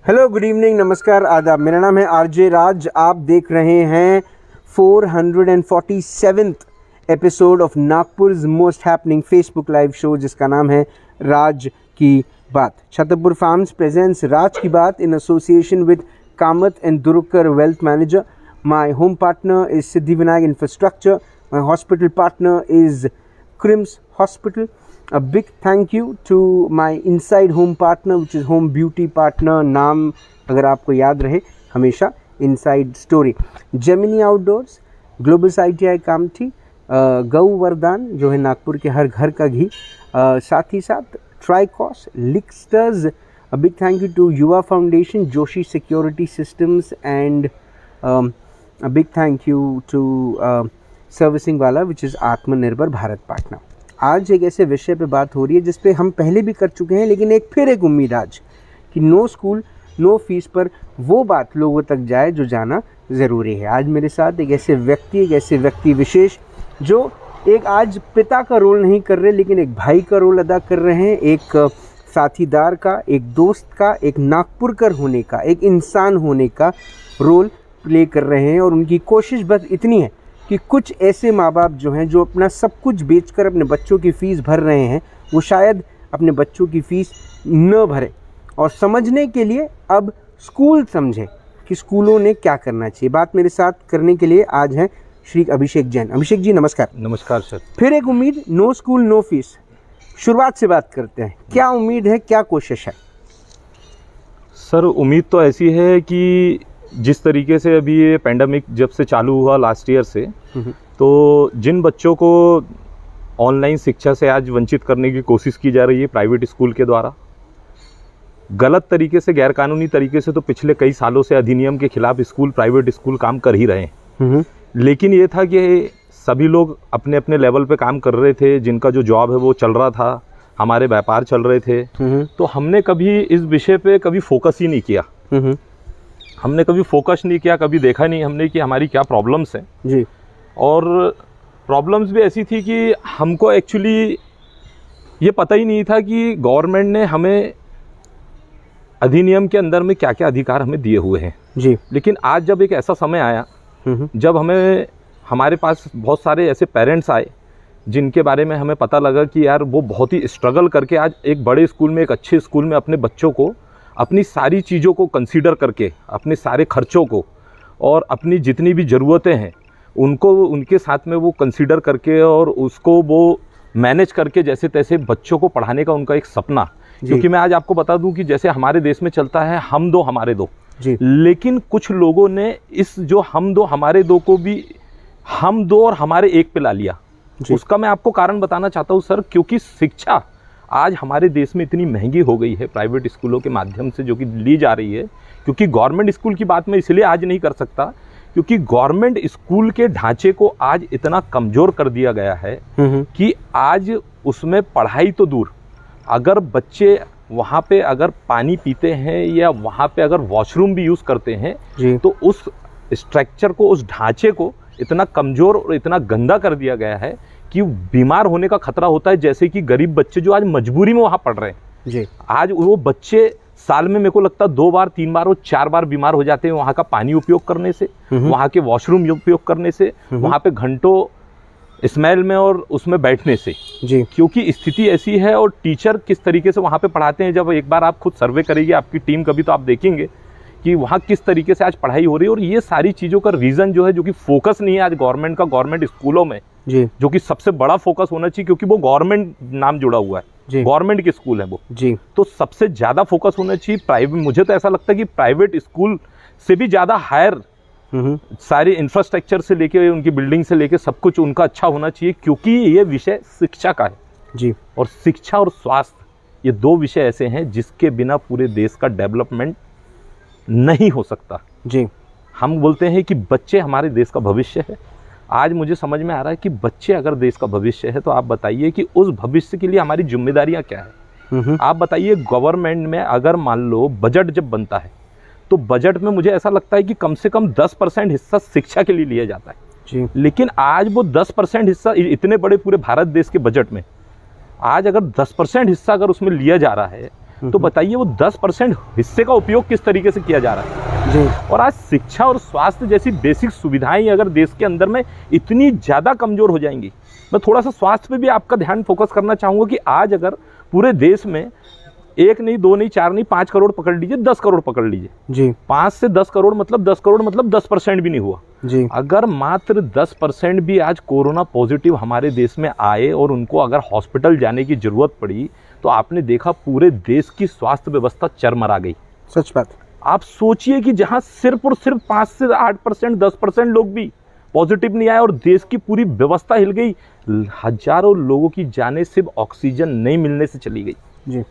Hello, good evening, नमस्कार, आदाब। मेरा नाम है आरजे राज। आप देख रहे हैं 447th episode of Nagpur's most happening Facebook live show, जिसका नाम है राज की बात। छतरपुर फार्म्स प्रेजेंट्स राज की बात in association with Kamat and Durukar wealth manager. My home partner is Siddhivinayak infrastructure. My hospital partner is Krims hospital. A big thank you to my inside home partner which is home beauty partner. नाम अगर आपको याद रहे हमेशा inside story. Gemini Outdoors, Global ITI Kamthi, गौ वरदान जो है नागपुर के हर घर का घी, साथ ही साथ ट्राइकॉस, लिक्स्टर्स. A big thank you to युवा foundation, Joshi security systems and a big thank you to servicing वाला विच इज़ आत्मनिर्भर भारत पार्टनर. आज एक ऐसे विषय पे बात हो रही है जिस पे हम पहले भी कर चुके हैं, लेकिन फिर एक उम्मीद आज कि नो स्कूल नो फीस पर वो बात लोगों तक जाए जो जाना ज़रूरी है. आज मेरे साथ एक ऐसे व्यक्ति विशेष जो एक आज पिता का रोल नहीं कर रहे, लेकिन एक भाई का रोल अदा कर रहे हैं, एक साथीदार का, एक दोस्त का, एक नागपुरकर होने का, एक इंसान होने का रोल प्ले कर रहे हैं. और उनकी कोशिश बस इतनी है कि कुछ ऐसे माँ बाप जो हैं जो अपना सब कुछ बेचकर अपने बच्चों की फ़ीस भर रहे हैं, वो शायद अपने बच्चों की फ़ीस न भरें, और समझने के लिए अब स्कूल समझे कि स्कूलों ने क्या करना चाहिए. बात मेरे साथ करने के लिए आज हैं श्री अभिषेक जैन. अभिषेक जी नमस्कार. नमस्कार सर. फिर एक उम्मीद, नो स्कूल नो फीस. शुरुआत से बात करते हैं, क्या उम्मीद है, क्या कोशिश है? सर उम्मीद तो ऐसी है कि जिस तरीके से अभी ये पेंडेमिक जब से चालू हुआ लास्ट ईयर से, तो जिन बच्चों को ऑनलाइन शिक्षा से आज वंचित करने की कोशिश की जा रही है प्राइवेट स्कूल के द्वारा, गलत तरीके से, गैरकानूनी तरीके से, तो पिछले कई सालों से अधिनियम के खिलाफ स्कूल, प्राइवेट स्कूल काम कर ही रहे हैं. लेकिन ये था कि सभी लोग अपने अपने लेवल पे काम कर रहे थे, जिनका जो जॉब है वो चल रहा था, हमारे व्यापार चल रहे थे. तो हमने कभी इस विषय पे कभी फोकस ही नहीं किया. हमने कभी फोकस नहीं किया, कभी देखा नहीं हमने कि हमारी क्या प्रॉब्लम्स हैं जी. और प्रॉब्लम्स भी ऐसी थी कि हमको एक्चुअली ये पता ही नहीं था कि गवर्नमेंट ने हमें अधिनियम के अंदर में क्या क्या अधिकार हमें दिए हुए हैं जी. लेकिन आज जब एक ऐसा समय आया जब हमारे पास बहुत सारे ऐसे पेरेंट्स आए जिनके बारे में हमें पता लगा कि यार वो बहुत ही स्ट्रगल करके आज एक बड़े स्कूल में, एक अच्छे स्कूल में अपने बच्चों को अपनी सारी चीज़ों को कंसीडर करके, अपने सारे खर्चों को और अपनी जितनी भी ज़रूरतें हैं उनको उनके साथ में वो कंसीडर करके और उसको वो मैनेज करके जैसे तैसे बच्चों को पढ़ाने का उनका एक सपना. क्योंकि मैं आज आपको बता दूं कि जैसे हमारे देश में चलता है हम दो हमारे दो जी. लेकिन कुछ लोगों ने इस जो हम दो हमारे दो को भी हम दो और हमारे एक पे ला लिया. उसका मैं आपको कारण बताना चाहता हूँ सर, क्योंकि शिक्षा आज हमारे देश में इतनी महंगी हो गई है प्राइवेट स्कूलों के माध्यम से जो कि ली जा रही है. क्योंकि गवर्नमेंट स्कूल की बात मैं इसलिए आज नहीं कर सकता क्योंकि गवर्नमेंट स्कूल के ढांचे को आज इतना कमज़ोर कर दिया गया है कि आज उसमें पढ़ाई तो दूर, अगर बच्चे वहाँ पे अगर पानी पीते हैं या वहाँ पे अगर वॉशरूम भी यूज़ करते हैं तो उस स्ट्रक्चर को, उस ढांचे को इतना कमज़ोर और इतना गंदा कर दिया गया है कि बीमार होने का खतरा होता है. जैसे कि गरीब बच्चे जो आज मजबूरी में वहाँ पढ़ रहे हैं जी, आज वो बच्चे साल में मेरे को लगता है 2 बार 3 बार और 4 बार बीमार हो जाते हैं वहाँ का पानी उपयोग करने से, वहाँ के वॉशरूम उपयोग करने से, वहाँ पे घंटों स्मेल में और उसमें बैठने से जी. क्योंकि स्थिति ऐसी है और टीचर किस तरीके से वहाँ पे पढ़ाते हैं. जब एक बार आप खुद सर्वे करेंगे आपकी टीम कभी, तो आप देखेंगे कि वहाँ किस तरीके से आज पढ़ाई हो रही है. और ये सारी चीज़ों का रीज़न जो है, जो कि फोकस नहीं है आज गवर्नमेंट का, गवर्नमेंट स्कूलों में जी, जो कि सबसे बड़ा फोकस होना चाहिए क्योंकि वो गवर्नमेंट नाम जुड़ा हुआ है, गवर्नमेंट के स्कूल है वो जी. तो सबसे ज़्यादा फोकस होना चाहिए प्राइवेट. मुझे तो ऐसा लगता है कि प्राइवेट स्कूल से भी ज़्यादा हायर सारे इंफ्रास्ट्रक्चर से लेके, उनकी बिल्डिंग से लेके सब कुछ उनका अच्छा होना चाहिए. क्योंकि ये विषय शिक्षा का है जी, और शिक्षा और स्वास्थ्य ये 2 विषय ऐसे हैं जिसके बिना पूरे देश का डेवलपमेंट नहीं हो सकता जी. हम बोलते हैं कि बच्चे हमारे देश का भविष्य है. आज मुझे समझ में आ रहा है कि बच्चे अगर देश का भविष्य है तो आप बताइए कि उस भविष्य के लिए हमारी जिम्मेदारियां क्या है. आप बताइए, गवर्नमेंट में अगर मान लो बजट जब बनता है तो बजट में मुझे ऐसा लगता है कि कम से कम 10% हिस्सा शिक्षा के लिए लिया जाता है जी. लेकिन आज वो 10% हिस्सा इतने बड़े पूरे भारत देश के बजट में आज अगर 10% हिस्सा अगर उसमें लिया जा रहा है तो बताइए वो 10% हिस्से का उपयोग किस तरीके से किया जा रहा है जी। और आज शिक्षा और स्वास्थ्य जैसी बेसिक सुविधाएं अगर देश के अंदर में इतनी ज़्यादा कमज़ोर हो जाएंगी। मैं थोड़ा सा स्वास्थ्य पे भी आपका ध्यान फोकस करना चाहूँगा कि आज अगर पूरे देश में 1 नहीं 2 नहीं 4 नहीं 5 करोड़ पकड़ लीजिए, 10 करोड़ पकड़ लीजिए जी। 5 से 10 करोड़ मतलब 10 करोड़ मतलब 10% भी नहीं हुआ जी। अगर मात्र 10% भी आज कोरोना पॉजिटिव हमारे देश में आए और उनको अगर हॉस्पिटल जाने की जरूरत पड़ी तो आपने देखा पूरे देश की स्वास्थ्य व्यवस्था चरमरा गई। सच बात। आप सोचिए कि जहां सिर्फ और सिर्फ 5 से 8% 10% लोग भी पॉजिटिव नहीं आए और देश की पूरी व्यवस्था हिल गई, हजारों लोगों की जानें सिर्फ ऑक्सीजन नहीं मिलने से चली गई जी।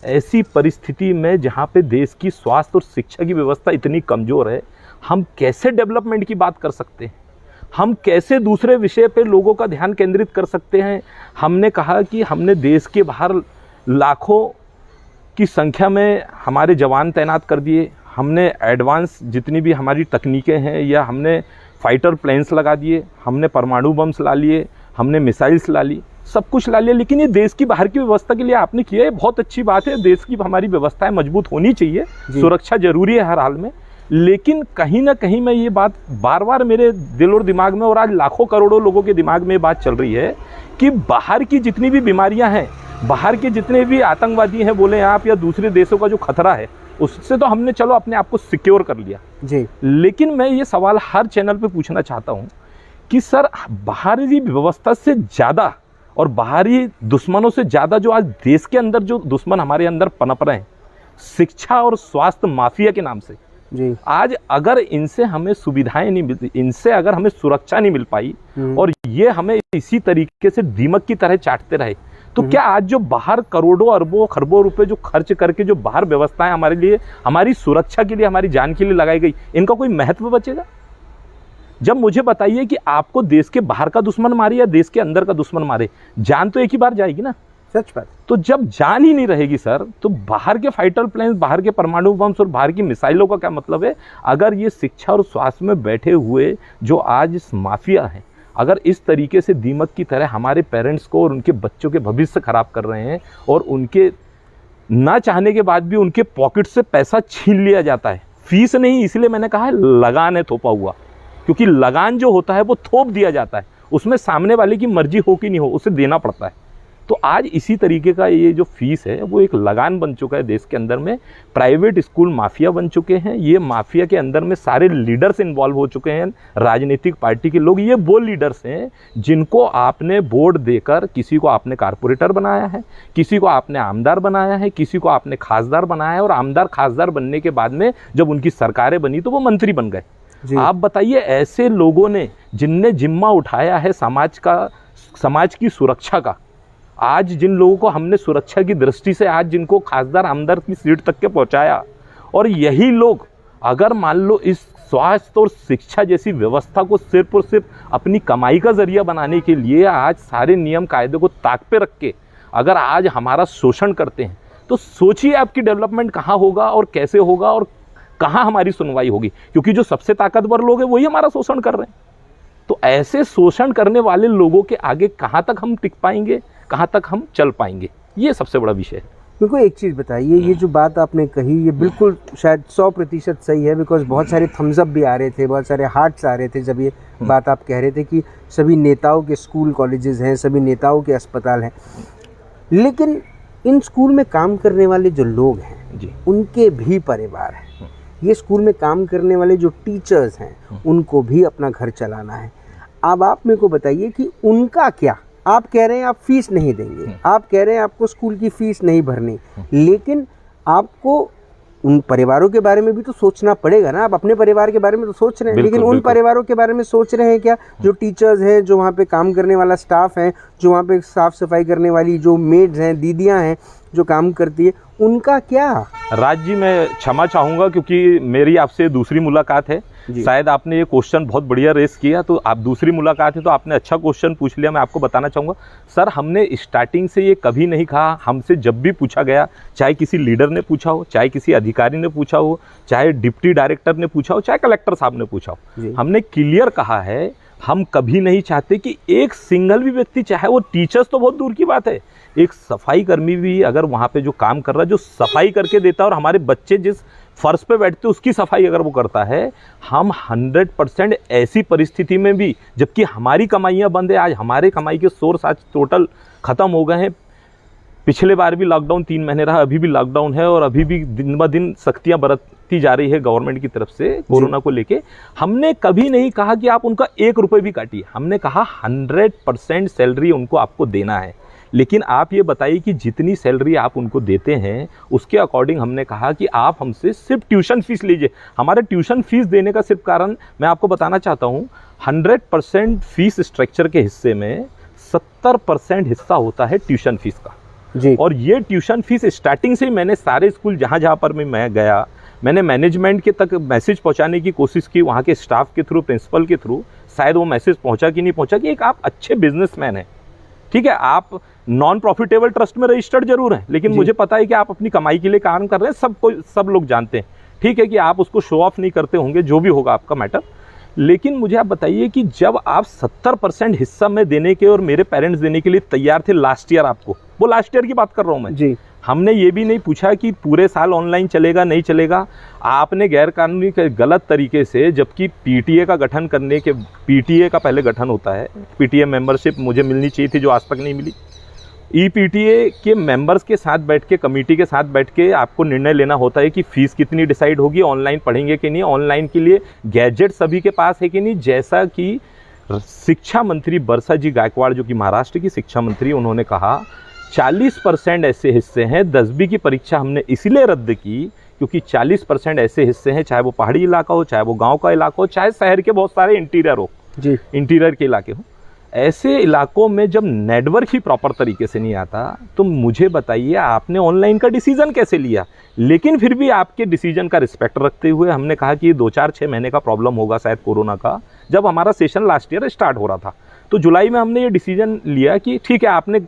ऐसी परिस्थिति में जहां पे देश की स्वास्थ्य और शिक्षा की व्यवस्था इतनी कमजोर है, हम कैसे डेवलपमेंट की बात कर सकते हैं? हम कैसे दूसरे विषय पे लोगों का ध्यान केंद्रित कर सकते हैं? हमने कहा कि हमने देश के बाहर लाखों की संख्या में हमारे जवान तैनात कर दिए, हमने एडवांस जितनी भी हमारी तकनीकें हैं या हमने फाइटर प्लेन्स लगा दिए, हमने परमाणु बम्स ला लिए, हमने मिसाइल्स ला ली, सब कुछ ला लिया। लेकिन ये देश की बाहर की व्यवस्था के लिए आपने किया, ये बहुत अच्छी बात है। देश की हमारी व्यवस्थाएं मजबूत होनी चाहिए, सुरक्षा जरूरी है हर हाल में। लेकिन कहीं ना कहीं मैं ये बात बार बार मेरे दिल और दिमाग में और आज लाखों करोड़ों लोगों के दिमाग में ये बात चल रही है कि बाहर की जितनी भी बीमारियां हैं, बाहर के जितने भी आतंकवादी हैं बोले आप, या दूसरे देशों का जो खतरा है, उससे तो हमने चलो अपने आप को सिक्योर कर लिया जी। लेकिन मैं ये सवाल हर चैनल पे पूछना चाहता हूँ कि सर बाहरी व्यवस्था से ज़्यादा और बाहरी दुश्मनों से ज़्यादा जो आज देश के अंदर जो दुश्मन हमारे अंदर पनप रहे हैं, शिक्षा और स्वास्थ्य माफिया के नाम से जी। आज अगर इनसे हमें सुविधाएं नहीं मिलती, इनसे अगर हमें सुरक्षा नहीं मिल पाई और ये हमें इसी तरीके से दीमक की तरह चाटते रहे, तो क्या आज जो बाहर करोड़ों अरबों खरबों रुपए जो खर्च करके जो बाहर व्यवस्थाएं हमारे लिए, हमारी सुरक्षा के लिए, हमारी जान के लिए लगाई गई, इनका कोई महत्व बचेगा? जब मुझे बताइए कि आपको देश के बाहर का दुश्मन मारे या देश के अंदर का दुश्मन मारे, जान तो एक ही बार जाएगी ना। सच बात। तो जब जान ही नहीं रहेगी सर, तो बाहर के फाइटर प्लेन्स, बाहर के परमाणु बम्स और बाहर की मिसाइलों का क्या मतलब है? अगर ये शिक्षा और स्वास्थ्य में बैठे हुए जो आज इस माफिया हैं, अगर इस तरीके से दीमक की तरह हमारे पेरेंट्स को और उनके बच्चों के भविष्य खराब कर रहे हैं और उनके ना चाहने के बाद भी उनके पॉकेट से पैसा छीन लिया जाता है, फीस नहीं, इसलिए मैंने कहा है लगान है थोपा हुआ, क्योंकि लगान जो होता है वो थोप दिया जाता है, उसमें सामने वाले की मर्जी हो कि नहीं हो उसे देना पड़ता है। तो आज इसी तरीके का ये जो फीस है वो एक लगान बन चुका है देश के अंदर में। प्राइवेट स्कूल माफिया बन चुके हैं, ये माफिया के अंदर में सारे लीडर्स इन्वॉल्व हो चुके हैं, राजनीतिक पार्टी के लोग। ये वो लीडर्स हैं जिनको आपने वोट देकर, किसी को आपने कारपोरेटर बनाया है, किसी को आपने आमदार बनाया है, किसी को आपने खासदार बनाया है, और आमदार खासदार बनने के बाद में जब उनकी सरकारें बनी तो वो मंत्री बन गए। आप बताइए, ऐसे लोगों ने जिनने जिम्मा उठाया है समाज की सुरक्षा का, आज जिन लोगों को हमने सुरक्षा की दृष्टि से आज जिनको खासदार आमदार की सीट तक के पहुंचाया, और यही लोग अगर मान लो इस स्वास्थ्य और शिक्षा जैसी व्यवस्था को सिर्फ और सिर्फ अपनी कमाई का जरिया बनाने के लिए आज सारे नियम कायदे को ताक पे रख के अगर आज हमारा शोषण करते हैं, तो सोचिए आपकी डेवलपमेंट कहाँ होगा और कैसे होगा और कहाँ हमारी सुनवाई होगी, क्योंकि जो सबसे ताकतवर लोग हैं वही हमारा शोषण कर रहे हैं। तो ऐसे शोषण करने वाले लोगों के आगे कहाँ तक हम टिक पाएंगे, कहाँ तक हम चल पाएंगे, ये सबसे बड़ा विषय है। मेरे को एक चीज़ बताइए, ये जो बात आपने कही ये बिल्कुल शायद 100% सही है, बिकॉज बहुत सारे थम्स अप भी आ रहे थे, बहुत सारे हार्ट्स आ रहे थे जब ये बात आप कह रहे थे कि सभी नेताओं के स्कूल कॉलेजेस हैं, सभी नेताओं के अस्पताल हैं, लेकिन इन स्कूल में काम करने वाले जो लोग हैं जी, उनके भी परिवार हैं। ये स्कूल में काम करने वाले जो टीचर्स हैं उनको भी अपना घर चलाना है। अब आप मेरे को बताइए कि उनका क्या? आप कह रहे हैं आप फीस नहीं देंगे, आप कह रहे हैं आपको स्कूल की फीस नहीं भरनी, लेकिन आपको उन परिवारों के बारे में भी तो सोचना पड़ेगा ना। आप अपने परिवार के बारे में तो सोच रहे हैं, लेकिन उन परिवारों के बारे में सोच रहे हैं क्या? जो टीचर्स हैं, जो वहाँ पे काम करने वाला स्टाफ है, जो वहाँ पे साफ सफाई करने वाली जो मेड्स हैं, दीदियाँ हैं जो काम करती है, उनका क्या? राज जी, मैं क्षमा चाहूँगा क्योंकि मेरी आपसे दूसरी मुलाकात है। शायद आपने ये क्वेश्चन बहुत बढ़िया रेस किया, तो आप दूसरी मुलाकात है तो आपने अच्छा क्वेश्चन पूछ लिया। मैं आपको बताना चाहूँगा सर, हमने स्टार्टिंग से ये कभी नहीं कहा, हमसे जब भी पूछा गया, चाहे किसी लीडर ने पूछा हो, चाहे किसी अधिकारी ने पूछा हो, चाहे डिप्टी डायरेक्टर ने पूछा हो, चाहे कलेक्टर साहब ने पूछा हो, हमने क्लियर कहा है हम कभी नहीं चाहते कि एक सिंगल भी व्यक्ति, चाहे वो टीचर्स तो बहुत दूर की बात है, एक सफाई कर्मी भी अगर वहाँ पे जो काम कर रहा है, जो सफाई करके देता है और हमारे बच्चे जिस फर्श पे बैठते उसकी सफाई अगर वो करता है, हम 100% ऐसी परिस्थिति में भी, जबकि हमारी कमाइयाँ बंद है, आज हमारे कमाई के सोर्स आज टोटल ख़त्म हो गए हैं। पिछले बार भी लॉकडाउन 3 महीने रहा, अभी भी लॉकडाउन है और अभी भी दिन ब दिन सख्तियाँ बरतती जा रही है गवर्नमेंट की तरफ से कोरोना को लेके। हमने कभी नहीं कहा कि आप उनका 1 रुपये भी काटिए, हमने कहा 100% सैलरी उनको आपको देना है। लेकिन आप ये बताइए कि जितनी सैलरी आप उनको देते हैं उसके अकॉर्डिंग हमने कहा कि आप हमसे सिर्फ ट्यूशन फीस लीजिए। हमारे ट्यूशन फीस देने का सिर्फ कारण मैं आपको बताना चाहता हूँ, 100% फीस स्ट्रक्चर के हिस्से में 70% हिस्सा होता है ट्यूशन फीस का जी। और ये ट्यूशन फीस स्टार्टिंग से ही मैंने सारे स्कूल जहाँ पर मैं गया, मैंने मैनेजमेंट के तक मैसेज पहुँचाने की कोशिश की, वहाँ के स्टाफ के थ्रू, प्रिंसिपल के थ्रू। शायद वो मैसेज पहुँचा कि नहीं पहुँचा कि एक आप अच्छे बिजनेसमैन हैं, ठीक है, आप नॉन प्रॉफिटेबल ट्रस्ट में रजिस्टर्ड जरूर हैं, लेकिन मुझे पता है कि आप अपनी कमाई के लिए काम कर रहे हैं, सब लोग जानते हैं, ठीक है, कि आप उसको शो ऑफ नहीं करते होंगे, जो भी होगा आपका मैटर। लेकिन मुझे आप बताइए कि जब आप 70% हिस्सा में देने के और मेरे पेरेंट्स देने के लिए तैयार थे लास्ट ईयर, आपको वो लास्ट ईयर की बात कर रहा हूँ मैं जी, हमने ये भी नहीं पूछा कि पूरे साल ऑनलाइन चलेगा नहीं चलेगा। आपने गैरकानूनी गलत तरीके से, जबकि पीटीए का गठन करने के, पीटीए का पहले गठन होता है, पीटीए मेंबरशिप मुझे मिलनी चाहिए थी जो आज तक नहीं मिली। ईपीटीए के मेंबर्स के साथ बैठ के, कमेटी के साथ बैठ के आपको निर्णय लेना होता है कि फीस कितनी डिसाइड होगी, ऑनलाइन पढ़ेंगे कि नहीं, ऑनलाइन के लिए गैजेट सभी के पास है कि नहीं। जैसा कि शिक्षा मंत्री बरसा जी गायकवाड़, जो कि महाराष्ट्र की शिक्षा मंत्री, उन्होंने कहा 40% ऐसे हिस्से हैं। 10वीं की परीक्षा हमने इसलिए रद्द की क्योंकि 40% ऐसे हिस्से हैं, चाहे वो पहाड़ी इलाका हो, चाहे वो गाँव का इलाका हो, चाहे शहर के बहुत सारे इंटीरियर हो जी, इंटीरियर के इलाके हो। ऐसे इलाकों में जब नेटवर्क ही प्रॉपर तरीके से नहीं आता, तो मुझे बताइए आपने ऑनलाइन का डिसीजन कैसे लिया। लेकिन फिर भी आपके डिसीजन का रिस्पेक्ट रखते हुए हमने कहा कि 2-4-6 महीने का प्रॉब्लम होगा शायद कोरोना का, जब हमारा सेशन लास्ट ईयर स्टार्ट हो रहा था। तो जुलाई में हमने ये डिसीजन लिया कि ठीक है, आपने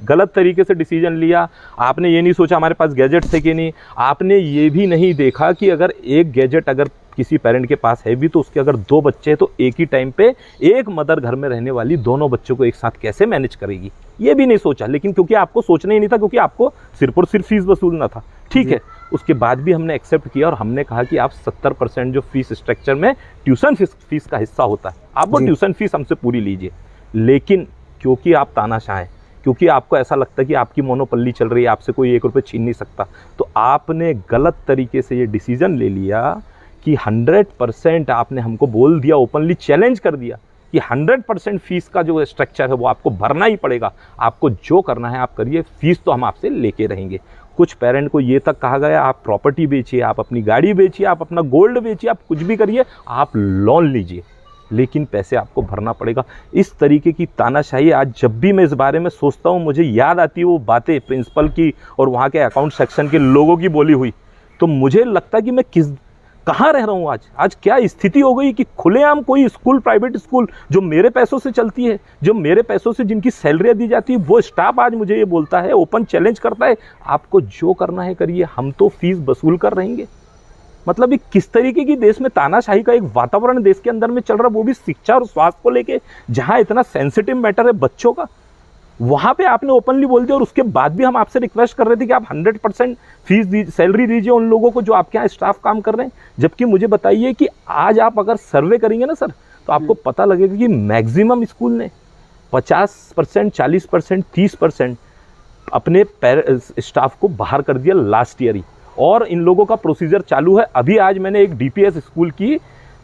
गलत तरीके से डिसीजन लिया, आपने ये नहीं सोचा हमारे पास गैजेट्स है कि नहीं, आपने ये भी नहीं देखा कि अगर एक गैजेट अगर किसी पेरेंट के पास है भी, तो उसके अगर 2 बच्चे हैं तो एक ही टाइम पे एक मदर घर में रहने वाली दोनों बच्चों को एक साथ कैसे मैनेज करेगी, ये भी नहीं सोचा। लेकिन क्योंकि आपको सोचना ही नहीं था, क्योंकि आपको सिर्फ और सिर्फ फीस वसूलना था, ठीक है, उसके बाद भी हमने एक्सेप्ट किया और हमने कहा कि आप 70% जो फीस स्ट्रक्चर में ट्यूशन फीस का हिस्सा होता है, आप वो ट्यूशन फीस हमसे पूरी लीजिए। लेकिन क्योंकि आप तानाशाह हैं, क्योंकि आपको ऐसा लगता है कि आपकी मोनोपल्ली चल रही है, आपसे कोई 1 रुपये छीन नहीं सकता, तो आपने गलत तरीके से ये डिसीजन ले लिया कि 100% आपने हमको बोल दिया, ओपनली चैलेंज कर दिया कि 100% फीस का जो स्ट्रक्चर है वो आपको भरना ही पड़ेगा, आपको जो करना है आप करिए, फीस तो हम आपसे लेके रहेंगे। कुछ पेरेंट को ये तक कहा गया आप प्रॉपर्टी बेचिए, आप अपनी गाड़ी बेचिए, आप अपना गोल्ड बेचिए, आप कुछ भी करिए, आप लोन लीजिए, लेकिन पैसे आपको भरना पड़ेगा। इस तरीके की तानाशाही आज जब भी मैं इस बारे में सोचता हूँ, मुझे याद आती है वो बातें प्रिंसिपल की और वहाँ के अकाउंट सेक्शन के लोगों की बोली हुई, तो मुझे लगता है कि मैं कहाँ रह रहा हूँ आज क्या स्थिति हो गई कि खुलेआम कोई स्कूल, प्राइवेट स्कूल जो मेरे पैसों से चलती है, जो मेरे पैसों से जिनकी सैलरियाँ दी जाती है, वो स्टाफ आज मुझे ये बोलता है, ओपन चैलेंज करता है, आपको जो करना है करिए, हम तो फीस वसूल कर रहेंगे। मतलब ये किस तरीके की देश में तानाशाही का एक वातावरण देश के अंदर में चल रहा है, वो भी शिक्षा और स्वास्थ्य को लेके, जहाँ इतना सेंसिटिव मैटर है बच्चों का, वहाँ पे आपने ओपनली बोल दिया। और उसके बाद भी हम आपसे रिक्वेस्ट कर रहे थे कि आप 100% फीस सैलरी दीजिए उन लोगों को जो आपके यहाँ स्टाफ काम कर रहे हैं। जबकि मुझे बताइए कि आज आप अगर सर्वे करेंगे ना सर, तो आपको पता लगेगा कि मैक्सिमम स्कूल ने 50%, 40%, 30% अपने स्टाफ को बाहर कर दिया लास्ट ईयर ही, और इन लोगों का प्रोसीजर चालू है। अभी आज मैंने एक डीपीएस स्कूल की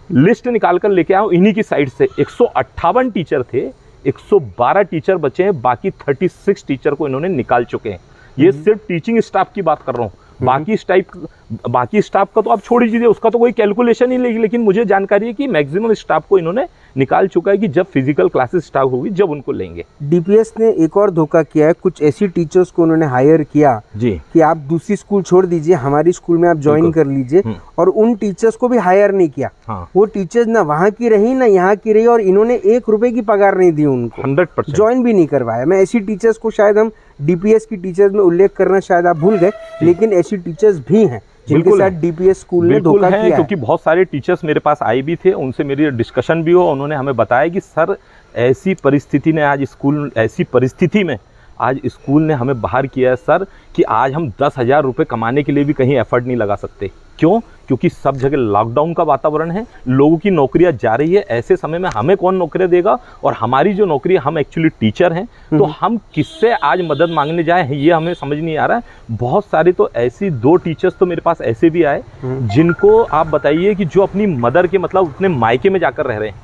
लिस्ट निकाल कर लेके आया हूँ इन्हीं की साइड से। 158 टीचर थे, 112 टीचर बचे हैं, बाकी 36 टीचर को इन्होंने निकाल चुके हैं। ये सिर्फ टीचिंग स्टाफ की बात कर रहा हूँ, बाकी स्टाफ का तो आप छोड़ ही दीजिए, उसका तो कोई कैलकुलेशन ही नहीं। लेकिन मुझे जानकारी है कि मैक्सिमम स्टाफ को इन्होंने निकाल चुका है कि जब फिजिकल क्लासेस स्टार्ट होगी जब उनको लेंगे। डीपीएस ने एक और धोखा किया है, कुछ ऐसी टीचर्स को उन्होंने हायर किया जी कि आप दूसरी स्कूल छोड़ दीजिए, हमारी स्कूल में आप ज्वाइन कर लीजिए, और उन टीचर्स को भी हायर नहीं किया। हाँ। वो टीचर्स ना वहाँ की रही ना यहाँ की रही, और इन्होंने 1 रुपए की पगार नहीं दी उनको, 100% ज्वाइन भी नहीं करवाया। मैं ऐसी टीचर्स को, शायद हम डीपीएस की टीचर्स में उल्लेख करना शायद आप भूल गए, लेकिन ऐसी टीचर्स भी हैं जिनके साथ डीपीएस स्कूल ने धोखा किया है। क्योंकि बहुत सारे टीचर्स मेरे पास आए भी थे, उनसे मेरी डिस्कशन भी हो, उन्होंने हमें बताया कि सर ऐसी परिस्थिति ने आज स्कूल, ऐसी परिस्थिति में आज स्कूल ने हमें बाहर किया है सर कि आज हम 10,000 रुपये कमाने के लिए भी कहीं एफर्ट नहीं लगा सकते। क्यों? क्योंकि सब जगह लॉकडाउन का वातावरण है, लोगों की नौकरियां जा रही है। ऐसे समय में हमें कौन नौकरियां देगा? और हमारी जो नौकरी, हम एक्चुअली टीचर हैं, तो हम किससे आज मदद मांगने जाए ये हमें समझ नहीं आ रहा है। बहुत सारे तो ऐसी 2 टीचर्स तो मेरे पास ऐसे भी आए जिनको आप बताइए कि जो अपनी मदर के मतलब अपने मायके में जाकर रह रहे हैं,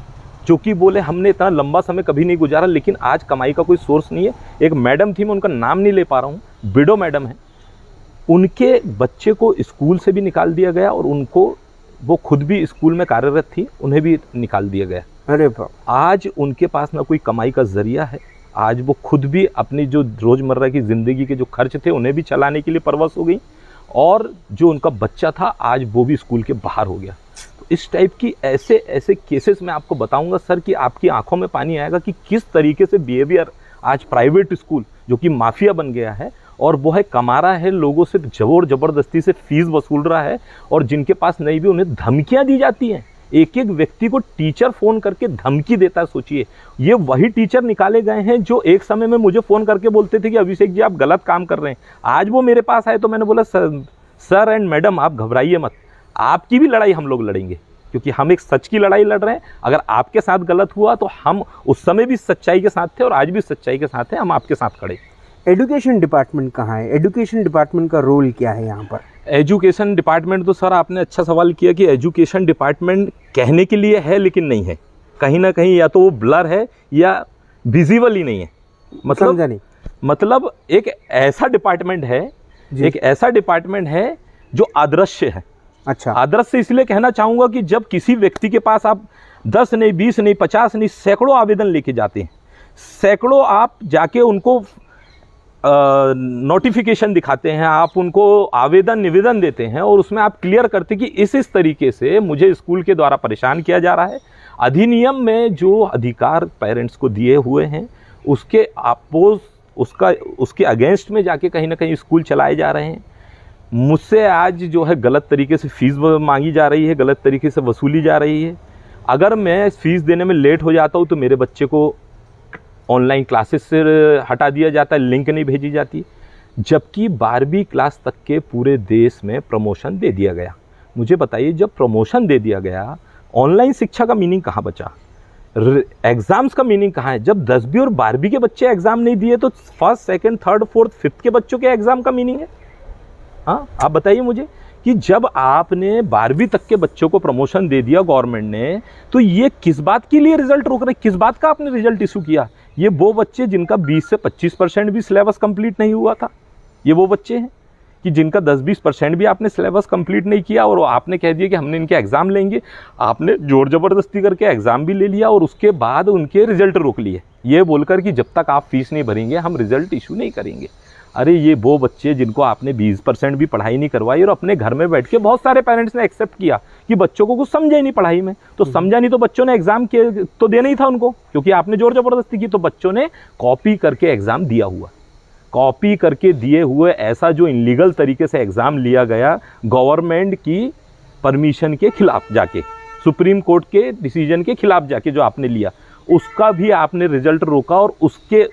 जो कि बोले हमने इतना लंबा समय कभी नहीं गुजारा, लेकिन आज कमाई का कोई सोर्स नहीं है। एक मैडम थी, मैं उनका नाम नहीं ले पा रहा हूँ, बिडो मैडम है, उनके बच्चे को स्कूल से भी निकाल दिया गया और उनको, वो खुद भी स्कूल में कार्यरत थी, उन्हें भी निकाल दिया गया। अरे बाप! आज उनके पास ना कोई कमाई का जरिया है। आज वो खुद भी अपनी जो रोज़मर्रा की ज़िंदगी के जो खर्च थे उन्हें भी चलाने के लिए परवश हो गई, और जो उनका बच्चा था आज वो भी स्कूल के बाहर हो गया। तो इस टाइप की ऐसे ऐसे केसेस मैं आपको बताऊंगा सर कि आपकी आंखों में पानी आएगा कि किस तरीके से बिहेवियर आज प्राइवेट स्कूल जो कि माफिया बन गया है, और वो है कमा रहा है, लोगों से जोर जबरदस्ती से फीस वसूल रहा है, और जिनके पास नहीं भी उन्हें धमकियां दी जाती हैं। एक एक व्यक्ति को टीचर फ़ोन करके धमकी देता है। सोचिए, ये वही टीचर निकाले गए हैं जो एक समय में मुझे फ़ोन करके बोलते थे कि अभिषेक जी आप गलत काम कर रहे हैं। आज वो मेरे पास आए तो मैंने बोला सर एंड मैडम आप घबराइए मत, आपकी भी लड़ाई हम लोग लड़ेंगे, क्योंकि हम एक सच की लड़ाई लड़ रहे हैं। अगर आपके साथ गलत हुआ तो हम उस समय भी सच्चाई के साथ थे और आज भी सच्चाई के साथ हैं, हम आपके साथ खड़े। एजुकेशन डिपार्टमेंट कहाँ है? एजुकेशन डिपार्टमेंट का रोल क्या है यहाँ पर? एजुकेशन डिपार्टमेंट, तो सर आपने अच्छा सवाल किया कि एजुकेशन डिपार्टमेंट कहने के लिए है लेकिन नहीं है। कहीं ना कहीं या तो वो ब्लर है या विजिबल ही नहीं है। समझा नहीं। मतलब एक ऐसा डिपार्टमेंट है, एक ऐसा डिपार्टमेंट है जो अदृश्य है। अच्छा, अदृश्य इसलिए कहना चाहूँगा कि जब किसी व्यक्ति के पास आप 10 नहीं, 20 नहीं, 50 नहीं, सैकड़ों आवेदन लेके जाते हैं, सैकड़ों आप जाके उनको नोटिफिकेशन दिखाते हैं, आप उनको आवेदन निवेदन देते हैं, और उसमें आप क्लियर करते हैं कि इस तरीके से मुझे स्कूल के द्वारा परेशान किया जा रहा है। अधिनियम में जो अधिकार पेरेंट्स को दिए हुए हैं उसके अपोज, उसके अगेंस्ट में जाके कहीं ना कहीं स्कूल चलाए जा रहे हैं। मुझसे आज जो है गलत तरीके से फीस मांगी जा रही है, गलत तरीके से वसूली जा रही है। अगर मैं फीस देने में लेट हो जाता हूँ तो मेरे बच्चे को ऑनलाइन क्लासेस से हटा दिया जाता है, लिंक नहीं भेजी जाती, जबकि 12वीं क्लास तक के पूरे देश में प्रमोशन दे दिया गया। मुझे बताइए, जब प्रमोशन दे दिया गया, ऑनलाइन शिक्षा का मीनिंग कहाँ बचा? एग्जाम्स का मीनिंग कहाँ है? जब 10वीं और 12वीं के बच्चे एग्जाम नहीं दिए तो first, second, third, fourth, fifth के बच्चों के एग्जाम का मीनिंग है? हाँ, आप बताइए मुझे कि जब आपने 12वीं तक के बच्चों को प्रमोशन दे दिया गवर्नमेंट ने, तो ये किस बात के लिए रिजल्ट रोक रहे? किस बात का आपने रिजल्ट इशू किया? ये वो बच्चे जिनका 20 से 25% भी सिलेबस कंप्लीट नहीं हुआ था, ये वो बच्चे हैं कि जिनका 10-20% भी आपने सिलेबस कंप्लीट नहीं किया, और आपने कह दिया कि हमने इनके एग्ज़ाम लेंगे। आपने जोर ज़बरदस्ती करके एग्ज़ाम भी ले लिया और उसके बाद उनके रिजल्ट रोक लिए, ये बोलकर कि जब तक आप फीस नहीं भरेंगे हम रिजल्ट इशू नहीं करेंगे। अरे ये वो बच्चे जिनको आपने 20% भी पढ़ाई नहीं करवाई, और अपने घर में बैठ के बहुत सारे पेरेंट्स ने एक्सेप्ट किया कि बच्चों को कुछ समझा ही नहीं पढ़ाई में, तो समझा नहीं तो बच्चों ने एग्जाम के तो देना ही था उनको, क्योंकि आपने जोर जबरदस्ती की। तो बच्चों ने कॉपी करके एग्जाम दिया हुआ, कॉपी करके दिए हुए, ऐसा जो इनलीगल तरीके से एग्जाम लिया गया गवर्नमेंट की परमिशन के खिलाफ जाके, सुप्रीम कोर्ट के डिसीजन के खिलाफ जाके जो आपने लिया, उसका भी आपने रिजल्ट रोका, और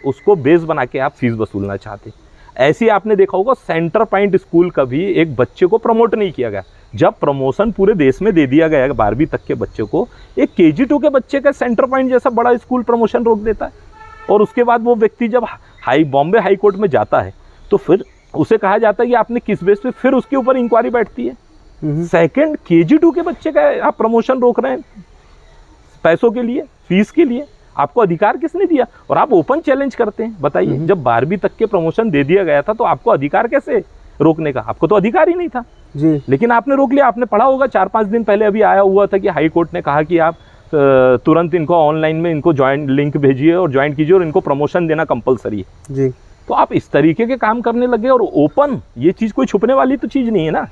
उसको बेस बना के आप फीस वसूलना चाहते। ऐसे ही आपने देखा होगा सेंटर पॉइंट स्कूल का भी एक बच्चे को प्रमोट नहीं किया गया। जब प्रमोशन पूरे देश में दे दिया गया 12वीं तक के बच्चे को, एक KG2 के बच्चे का सेंटर पॉइंट जैसा बड़ा स्कूल प्रमोशन रोक देता है। और उसके बाद वो व्यक्ति जब बॉम्बे हाई कोर्ट में जाता है तो फिर उसे कहा जाता है कि आपने किस बेस पे, फिर उसके ऊपर इंक्वायरी बैठती है। सेकंड, KG2 के बच्चे का आप प्रमोशन रोक रहे हैं पैसों के लिए, फीस के लिए। आपको अधिकार किसने दिया? और आप ओपन चैलेंज करते हैं। बताइए, जब 12वीं तक के प्रमोशन दे दिया गया था तो आपको अधिकार कैसे रोकने का? आपको तो अधिकार ही नहीं था जी, लेकिन आपने रोक लिया। आपने पढ़ा होगा 4-5 दिन पहले अभी आया हुआ था कि हाई कोर्ट ने कहा कि आप तुरंत इनको ऑनलाइन में इनको ज्वाइन लिंक भेजिए और ज्वाइन कीजिए और इनको प्रमोशन देना कंपलसरी है जी। तो आप इस तरीके के काम करने लगे। और ओपन, ये चीज़ कोई छुपने वाली तो चीज़ नहीं है ना,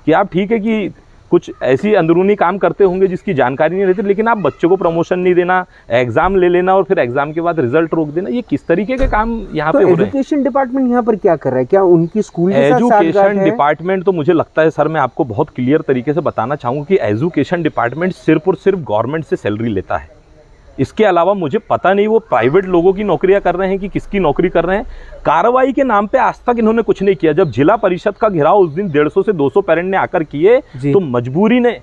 कि आप ठीक है कि कुछ ऐसी अंदरूनी काम करते होंगे जिसकी जानकारी नहीं रहती, लेकिन आप बच्चों को प्रमोशन नहीं देना, एग्जाम ले लेना और फिर एग्जाम के बाद रिजल्ट रोक देना, ये किस तरीके के काम यहाँ पे हो रहे हैं? एजुकेशन डिपार्टमेंट यहाँ पर क्या कर रहा है? क्या उनकी स्कूल के साथ साथ एजुकेशन डिपार्टमेंट, तो मुझे लगता है सर, मैं आपको बहुत क्लियर तरीके से बताना चाहूँगा कि एजुकेशन डिपार्टमेंट सिर्फ और सिर्फ गवर्नमेंट से सैलरी लेता है। इसके अलावा मुझे पता नहीं वो प्राइवेट लोगों की नौकरियां कर रहे हैं कि किसकी नौकरी कर रहे हैं। कार्रवाई के नाम पे आज तक इन्होंने कुछ नहीं किया। जब जिला परिषद का घेराव उस दिन 150 से 200 पेरेंट ने आकर किए तो मजबूरी ने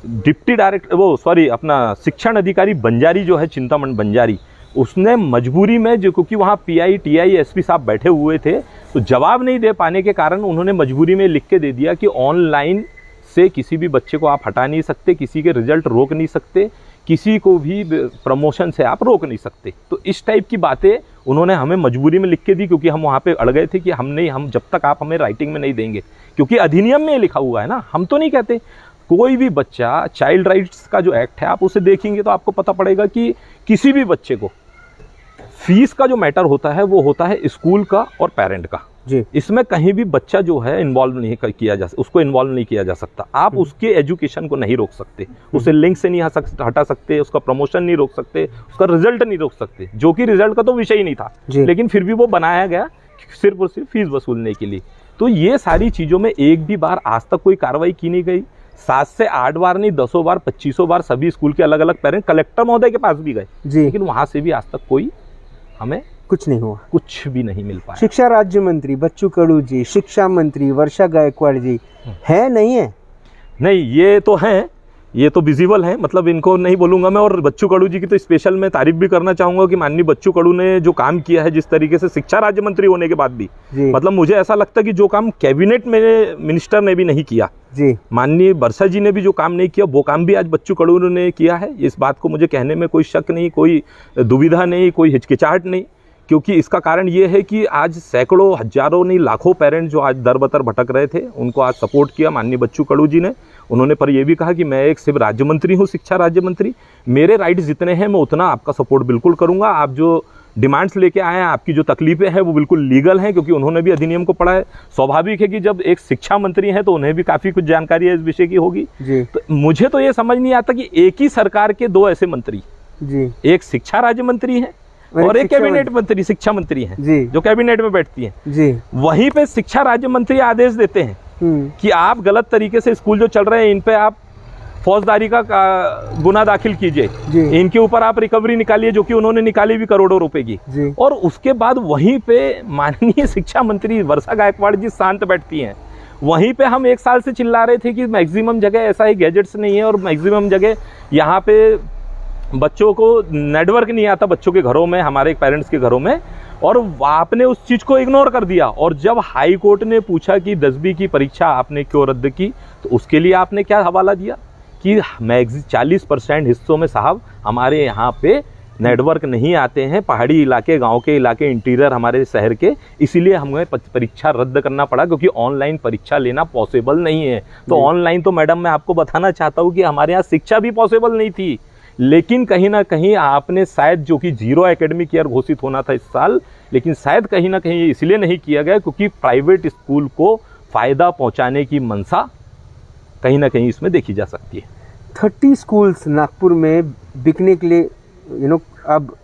डिप्टी डायरेक्टर अपना शिक्षण अधिकारी बंजारी जो है, चिंतामण बंजारी, उसने मजबूरी में, जो क्योंकि वहाँ PI TI SP साहब बैठे हुए थे, तो जवाब नहीं दे पाने के कारण उन्होंने मजबूरी में लिख के दे दिया कि ऑनलाइन से किसी भी बच्चे को आप हटा नहीं सकते, किसी के रिजल्ट रोक नहीं सकते, किसी को भी प्रमोशन से आप रोक नहीं सकते। तो इस टाइप की बातें उन्होंने हमें मजबूरी में लिख के दी, क्योंकि हम वहाँ पे अड़ गए थे कि हम जब तक आप हमें राइटिंग में नहीं देंगे, क्योंकि अधिनियम में लिखा हुआ है ना, हम तो नहीं कहते। कोई भी बच्चा, चाइल्ड राइट्स का जो एक्ट है आप उसे देखेंगे तो आपको पता पड़ेगा कि किसी भी बच्चे को फीस का जो मैटर होता है वो होता है स्कूल का और पेरेंट का जी। इसमें कहीं भी बच्चा जो है इन्वॉल्व नहीं किया जा उसको इन्वॉल्व नहीं किया जा सकता। आप उसके एजुकेशन को नहीं रोक सकते, उसे लिंक से नहीं हटा सकते, उसका प्रमोशन नहीं रोक सकते, उसका रिजल्ट नहीं रोक सकते, जो कि रिजल्ट का तो विषय ही नहीं था, लेकिन फिर भी वो बनाया गया सिर्फ और सिर्फ फीस वसूलने के लिए। तो ये सारी चीज़ों में एक भी बार आज तक कोई कार्रवाई की नहीं गई। 7 से 8 बार नहीं, 10 बार 25 बार सभी स्कूल के अलग अलग पेरेंट कलेक्टर महोदय के पास भी गए, लेकिन वहाँ से भी आज तक कोई हमें कुछ नहीं हुआ, कुछ भी नहीं मिल पाया। शिक्षा राज्य मंत्री बच्चू कडू जी, शिक्षा मंत्री वर्षा गायकवाड़ जी है नहीं है? नहीं, ये तो हैं, ये तो विजिबल हैं, मतलब इनको नहीं बोलूंगा मैं। और बच्चू कडू जी की तो स्पेशल मैं तारीफ भी करना चाहूंगा कि माननीय बच्चू कडू ने जो काम किया है, जिस तरीके से शिक्षा राज्य मंत्री होने के बाद भी, मतलब मुझे ऐसा लगता है कि जो काम कैबिनेट में मिनिस्टर ने भी नहीं किया जी, माननीय वर्षा जी ने भी जो काम नहीं किया, वो काम भी आज बच्चू कडू ने किया है। इस बात को मुझे कहने में कोई शक नहीं, कोई दुविधा नहीं, कोई हिचकिचाहट नहीं, क्योंकि इसका कारण ये है कि आज सैकड़ों, हजारों नहीं, लाखों पेरेंट्स जो आज दर बतर भटक रहे थे, उनको आज सपोर्ट किया माननीय बच्चू कडू जी ने। उन्होंने पर ये भी कहा कि मैं एक सिर्फ राज्य मंत्री हूँ, शिक्षा राज्य मंत्री, मेरे राइट्स जितने हैं मैं उतना आपका सपोर्ट बिल्कुल करूँगा। आप जो डिमांड्स लेके आए हैं, आपकी जो तकलीफें हैं वो बिल्कुल लीगल हैं, क्योंकि उन्होंने भी अधिनियम को पढ़ा है। स्वाभाविक है कि जब एक शिक्षा मंत्री हैं तो उन्हें भी काफ़ी कुछ जानकारी है इस विषय की होगी। तो मुझे तो ये समझ नहीं आता कि एक ही सरकार के दो ऐसे मंत्री जी, एक शिक्षा राज्य मंत्री हैं और एक कैबिनेट मंत्री शिक्षा मंत्री हैं जी, जो कैबिनेट में बैठती हैं जी। वहीं पे शिक्षा राज्य मंत्री आदेश देते हैं कि आप गलत तरीके से स्कूल जो चल रहे हैं इन पे आप फौजदारी का गुना दाखिल कीजिए, इनके ऊपर आप रिकवरी निकालिए, जो कि उन्होंने निकाली भी करोड़ों रुपए की। और उसके बाद वहीं पे माननीय शिक्षा मंत्री वर्षा गायकवाड़ जी शांत बैठती हैं। वहीं पे हम 1 साल से चिल्ला रहे थे कि मैक्सिमम जगह ऐसा ही गैजेट्स नहीं है और मैक्सिमम जगह यहाँ पे बच्चों को नेटवर्क नहीं आता बच्चों के घरों में, हमारे पेरेंट्स के घरों में, और आपने उस चीज़ को इग्नोर कर दिया। और जब हाई कोर्ट ने पूछा कि 10वीं की परीक्षा आपने क्यों रद्द की, तो उसके लिए आपने क्या हवाला दिया कि 40% हिस्सों में साहब हमारे यहाँ पे नेटवर्क नहीं आते हैं, पहाड़ी इलाके, गांव के इलाके, इंटीरियर हमारे शहर के, इसीलिए हमें परीक्षा रद्द करना पड़ा, क्योंकि ऑनलाइन परीक्षा लेना पॉसिबल नहीं है। तो ऑनलाइन तो मैडम मैं आपको बताना चाहता हूँ कि हमारे यहाँ शिक्षा भी पॉसिबल नहीं थी, लेकिन कहीं ना कहीं आपने शायद, जो कि 0 एकेडमिक ईयर घोषित होना था इस साल, लेकिन शायद कहीं ना कहीं इसलिए नहीं किया गया क्योंकि प्राइवेट स्कूल को फ़ायदा पहुंचाने की मंशा कहीं ना कहीं इसमें देखी जा सकती है। 30 स्कूल्स नागपुर में बिकने के लिए अब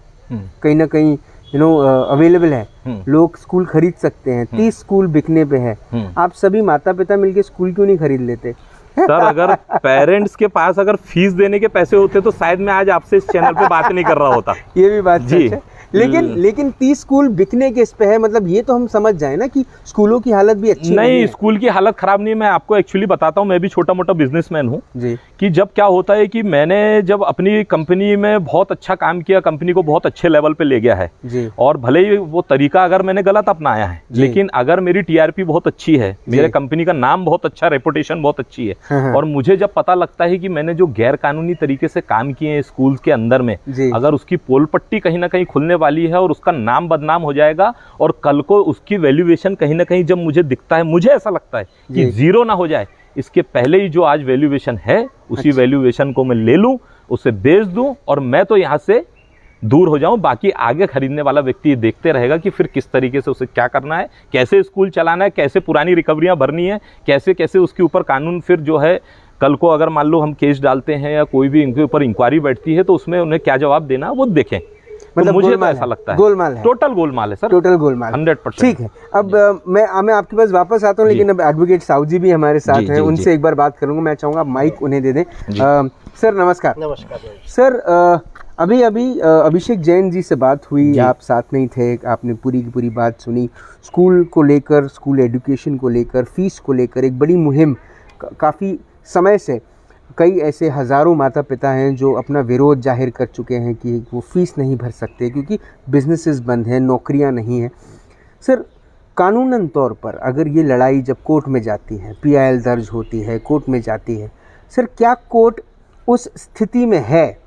कहीं ना कहीं अवेलेबल है, लोग स्कूल खरीद सकते हैं। 30 स्कूल बिकने पे है, आप सभी माता पिता मिलके स्कूल क्यों नहीं खरीद लेते? सर, अगर पेरेंट्स के पास अगर फीस देने के पैसे होते तो शायद मैं आज आपसे इस चैनल पे बात नहीं कर रहा होता। ये भी बात जी है। लेकिन 30 स्कूल बिकने के इस पे है, मतलब ये तो हम समझ जाए ना कि स्कूलों की हालत भी अच्छी नहीं है। स्कूल की हालत खराब नहीं है। मैं आपको एक्चुअली बताता हूँ, मैं भी छोटा मोटा बिजनेसमैन हूँ जी, कि जब क्या होता है कि मैंने जब अपनी कंपनी में बहुत अच्छा काम किया, कंपनी को बहुत अच्छे लेवल पे ले गया है जी, और भले ही वो तरीका अगर मैंने गलत अपनाया है, लेकिन अगर मेरी TRP बहुत अच्छी है, मेरे कंपनी का नाम बहुत अच्छा, रेपुटेशन बहुत अच्छी है, और मुझे जब पता लगता है कि मैंने जो गैर कानूनी तरीके से काम किए हैं स्कूल के अंदर में, अगर उसकी पोल पट्टी कहीं ना कहीं खुलने वाली है और उसका नाम बदनाम हो जाएगा, और कल को उसकी वैल्यूएशन कहीं ना कहीं जब मुझे दिखता है, मुझे ऐसा लगता है कि 0 ना हो जाए, इसके पहले ही जो आज वैल्यूएशन है उसी वैल्यूएशन को मैं ले लूं, उसे बेच दूं और मैं तो यहां से दूर हो जाऊं। बाकी आगे खरीदने वाला व्यक्ति देखते रहेगा कि फिर किस तरीके से उसे क्या करना है, कैसे स्कूल चलाना है, कैसे पुरानी रिकवरियां भरनी है, कैसे कैसे उसके ऊपर कानून, फिर जो है कल को अगर मान लो हम केस डालते हैं या कोई भी इनके ऊपर इंक्वायरी बैठती है तो उसमें उन्हें क्या जवाब देना वो देखें। मतलब मुझे तो ऐसा लगता है गोलमाल है, टोटल गोलमाल है सर, टोटल गोलमाल 100%। ठीक है, अब मैं आपके पास वापस आता हूँ, लेकिन अब एडवोकेट साहू जी भी हमारे साथ हैं, उनसे एक बार बात करूंगा। मैं चाहूंगा माइक उन्हें दे दें। सर नमस्कार। नमस्कार सर, अभी अभिषेक जैन जी से बात हुई, जी। आप साथ में ही थे, आपने पूरी की पूरी बात सुनी। स्कूल को लेकर, स्कूल एजुकेशन को लेकर, फीस को लेकर एक बड़ी मुहिम काफ़ी समय से, कई ऐसे हज़ारों माता पिता हैं जो अपना विरोध जाहिर कर चुके हैं कि वो फ़ीस नहीं भर सकते क्योंकि बिजनेसेस बंद हैं, नौकरियां नहीं हैं। सर, कानूनन तौर पर अगर ये लड़ाई जब कोर्ट में जाती है, PIL दर्ज होती है, कोर्ट में जाती है, सर क्या कोर्ट उस स्थिति में है,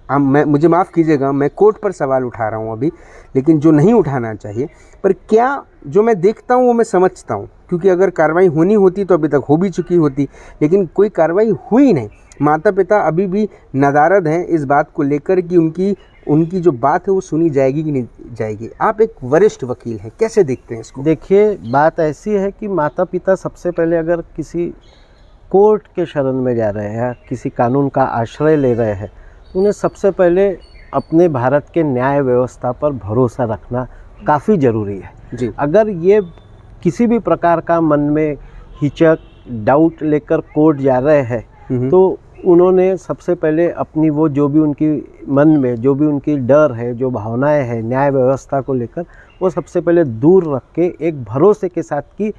मुझे माफ़ कीजिएगा, मैं कोर्ट पर सवाल उठा रहा हूँ अभी, लेकिन जो नहीं उठाना चाहिए, पर क्या जो मैं देखता हूँ वो मैं समझता हूँ, क्योंकि अगर कार्रवाई होनी होती तो अभी तक हो भी चुकी होती, लेकिन कोई कार्रवाई हुई नहीं। माता पिता अभी भी नदारद हैं इस बात को लेकर कि उनकी जो बात है वो सुनी जाएगी कि नहीं जाएगी। आप एक वरिष्ठ वकील हैं, कैसे देखते हैं इसको? देखिए, बात ऐसी है कि माता पिता सबसे पहले अगर किसी कोर्ट के शरण में जा रहे हैं, किसी कानून का आश्रय ले रहे हैं, उन्हें सबसे पहले अपने भारत के न्याय व्यवस्था पर भरोसा रखना काफ़ी ज़रूरी है जी। अगर ये किसी भी प्रकार का मन में हिचक, डाउट लेकर कोर्ट जा रहे हैं तो उन्होंने सबसे पहले अपनी वो जो भी उनकी मन में जो भी उनकी डर है, जो भावनाएं हैं न्याय व्यवस्था को लेकर, वो सबसे पहले दूर रख के एक भरोसे के साथ कि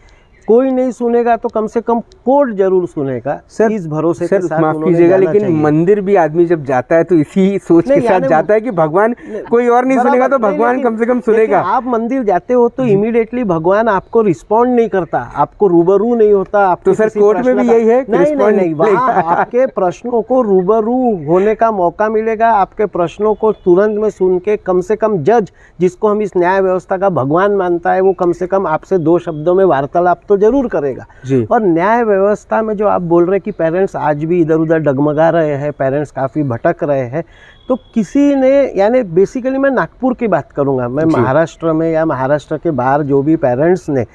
कोई नहीं सुनेगा तो कम से कम कोर्ट जरूर सुनेगा, सर, इस भरोसे सर, के साथ माफ उन्होंने कीजिएगा, जाना लेकिन चाहिए। मंदिर भी आदमी जब जाता है तो इसी सोच के साथ जाता है कि भगवान कोई और नहीं सुनेगा तो भगवान कम से कम सुनेगा। आप मंदिर जाते हो तो इमीडिएटली भगवान आपको रिस्पॉन्ड नहीं करता, आपको रूबरू नहीं होता। आपको तो सर, किसी कोर्ट में प्रश्न भी का- यही है कि नहीं respond नहीं, वहाँ आपके प्रश्नों को रूबरू होने का मौका मिलेगा, आपके प्रश्नों को तुरंत में सुन के कम से कम जज, जिसको हम इस न्याय व्यवस्था का भगवान मानता है, वो कम से कम आपसे 2 शब्दों में वार्तालाप तो जरूर करेगा। जी। और न्याय व्यवस्था में जो आप बोल रहे हैं कि पेरेंट्स आज भी इधर उधर डगमगा रहे हैं, पेरेंट्स काफ़ी भटक रहे हैं, तो किसी ने, यानी बेसिकली मैं नागपुर की बात करूंगा, मैं जी। महाराष्ट्र में या महाराष्ट्र के बाहर जो भी पेरेंट्स ने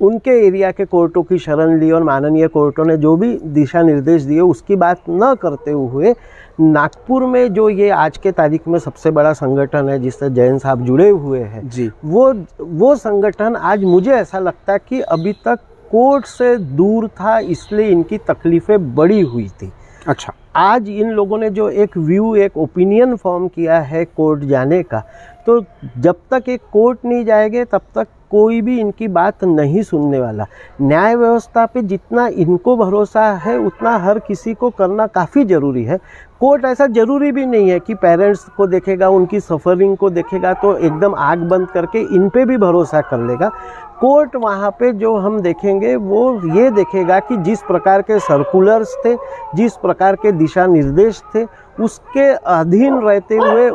उनके एरिया के कोर्टों की शरण ली और माननीय कोर्टों ने जो भी दिशा निर्देश दिए उसकी बात न करते हुए नागपुर में जो ये आज के तारीख में सबसे बड़ा संगठन है जिससे जैन साहब जुड़े हुए हैं जी। वो संगठन आज मुझे ऐसा लगता है कि अभी तक कोर्ट से दूर था, इसलिए इनकी तकलीफ़ें बड़ी हुई थी। अच्छा। आज इन लोगों ने जो एक व्यू, एक ओपिनियन फॉर्म किया है कोर्ट जाने का, तो जब तक एक कोर्ट नहीं जाएंगे तब तक कोई भी इनकी बात नहीं सुनने वाला। न्याय व्यवस्था पे जितना इनको भरोसा है उतना हर किसी को करना काफ़ी ज़रूरी है। कोर्ट ऐसा ज़रूरी भी नहीं है कि पेरेंट्स को देखेगा, उनकी सफरिंग को देखेगा तो एकदम आँख बंद करके इन पे भी भरोसा कर लेगा। कोर्ट वहाँ पे जो हम देखेंगे वो ये देखेगा कि जिस प्रकार के सर्कुलर्स थे, जिस प्रकार के दिशा निर्देश थे, उसके अधीन रहते हुए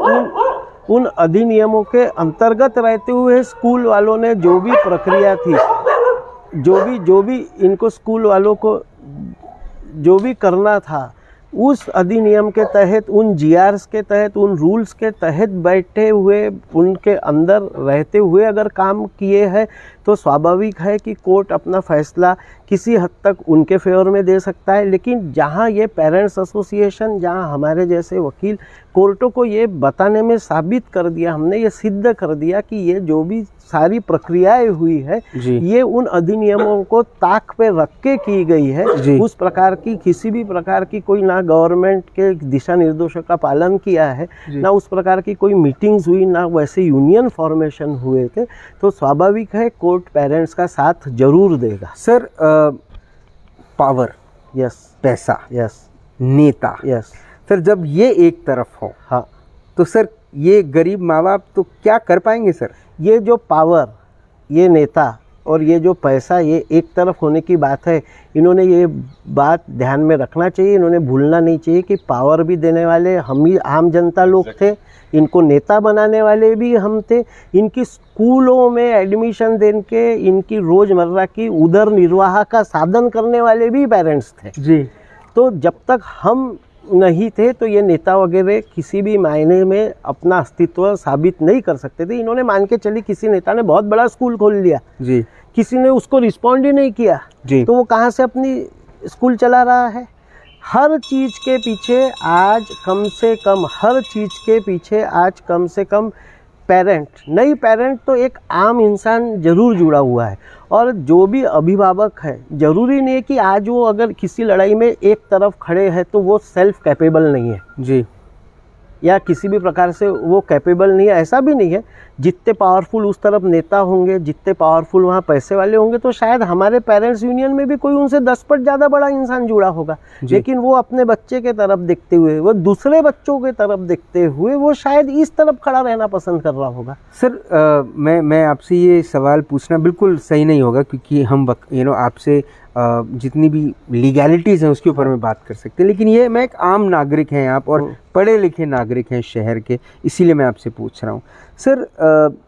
उन अधिनियमों के अंतर्गत रहते हुए स्कूल वालों ने जो भी प्रक्रिया थी, जो भी इनको स्कूल वालों को जो भी करना था, उस अधिनियम के तहत, उन GRs के तहत, उन रूल्स के तहत बैठे हुए, उनके अंदर रहते हुए अगर काम किए हैं तो स्वाभाविक है कि कोर्ट अपना फैसला किसी हद तक उनके फेवर में दे सकता है। लेकिन जहाँ ये पेरेंट्स एसोसिएशन, जहाँ हमारे जैसे वकील कोर्टों को ये बताने में साबित कर दिया, हमने ये सिद्ध कर दिया कि ये जो भी सारी प्रक्रियाएं हुई है ये उन अधिनियमों को ताक पे रख के की गई है। उस प्रकार की किसी भी प्रकार की कोई ना गवर्नमेंट के दिशा निर्देशों का पालन किया है, ना उस प्रकार की कोई मीटिंग्स हुई, ना वैसे यूनियन फॉर्मेशन हुए थे, तो स्वाभाविक है कोर्ट पेरेंट्स का साथ जरूर देगा। सर, पावर, यस, पैसा, यस, नेता, यस, सर जब ये एक तरफ हो, हाँ, तो सर ये गरीब माँ बाप तो क्या कर पाएंगे सर? ये जो पावर, ये नेता और ये जो पैसा, ये एक तरफ होने की बात है। इन्होंने ये बात ध्यान में रखना चाहिए, इन्होंने भूलना नहीं चाहिए कि पावर भी देने वाले हम ही आम जनता लोग थे, इनको नेता बनाने वाले भी हम थे, इनकी स्कूलों में एडमिशन देने के, इनकी रोज़मर्रा की उदर निर्वाह का साधन करने वाले भी पेरेंट्स थे जी। तो जब तक हम नहीं थे तो ये नेता वगैरह किसी भी मायने में अपना अस्तित्व साबित नहीं कर सकते थे। इन्होंने मान के चली, किसी नेता ने बहुत बड़ा स्कूल खोल लिया जी, किसी ने उसको रिस्पॉन्ड ही नहीं किया जी, तो वो कहाँ से अपनी स्कूल चला रहा है? हर चीज़ के पीछे आज कम से कम, हर चीज़ के पीछे आज कम से कम पेरेंट, नहीं पेरेंट तो एक आम इंसान ज़रूर जुड़ा हुआ है। और जो भी अभिभावक है, ज़रूरी नहीं है कि आज वो अगर किसी लड़ाई में एक तरफ खड़े हैं तो वो सेल्फ कैपेबल नहीं है। जी। या किसी भी प्रकार से वो कैपेबल नहीं है, ऐसा भी नहीं है। जितने पावरफुल उस तरफ नेता होंगे, जितने पावरफुल वहाँ पैसे वाले होंगे, तो शायद हमारे पेरेंट्स यूनियन में भी कोई उनसे 10 पट ज़्यादा बड़ा इंसान जुड़ा होगा, लेकिन वो अपने बच्चे के तरफ देखते हुए, वो दूसरे बच्चों के तरफ देखते हुए वो शायद इस तरफ खड़ा रहना पसंद कर रहा होगा। सर मैं आपसे ये सवाल पूछना बिल्कुल सही नहीं होगा, क्योंकि हम आपसे जितनी भी लीगैलिटीज़ हैं उसके ऊपर में बात कर सकते हैं, लेकिन ये मैं एक आम नागरिक हैं आप और पढ़े लिखे नागरिक हैं शहर के, इसीलिए मैं आपसे पूछ रहा हूँ। सर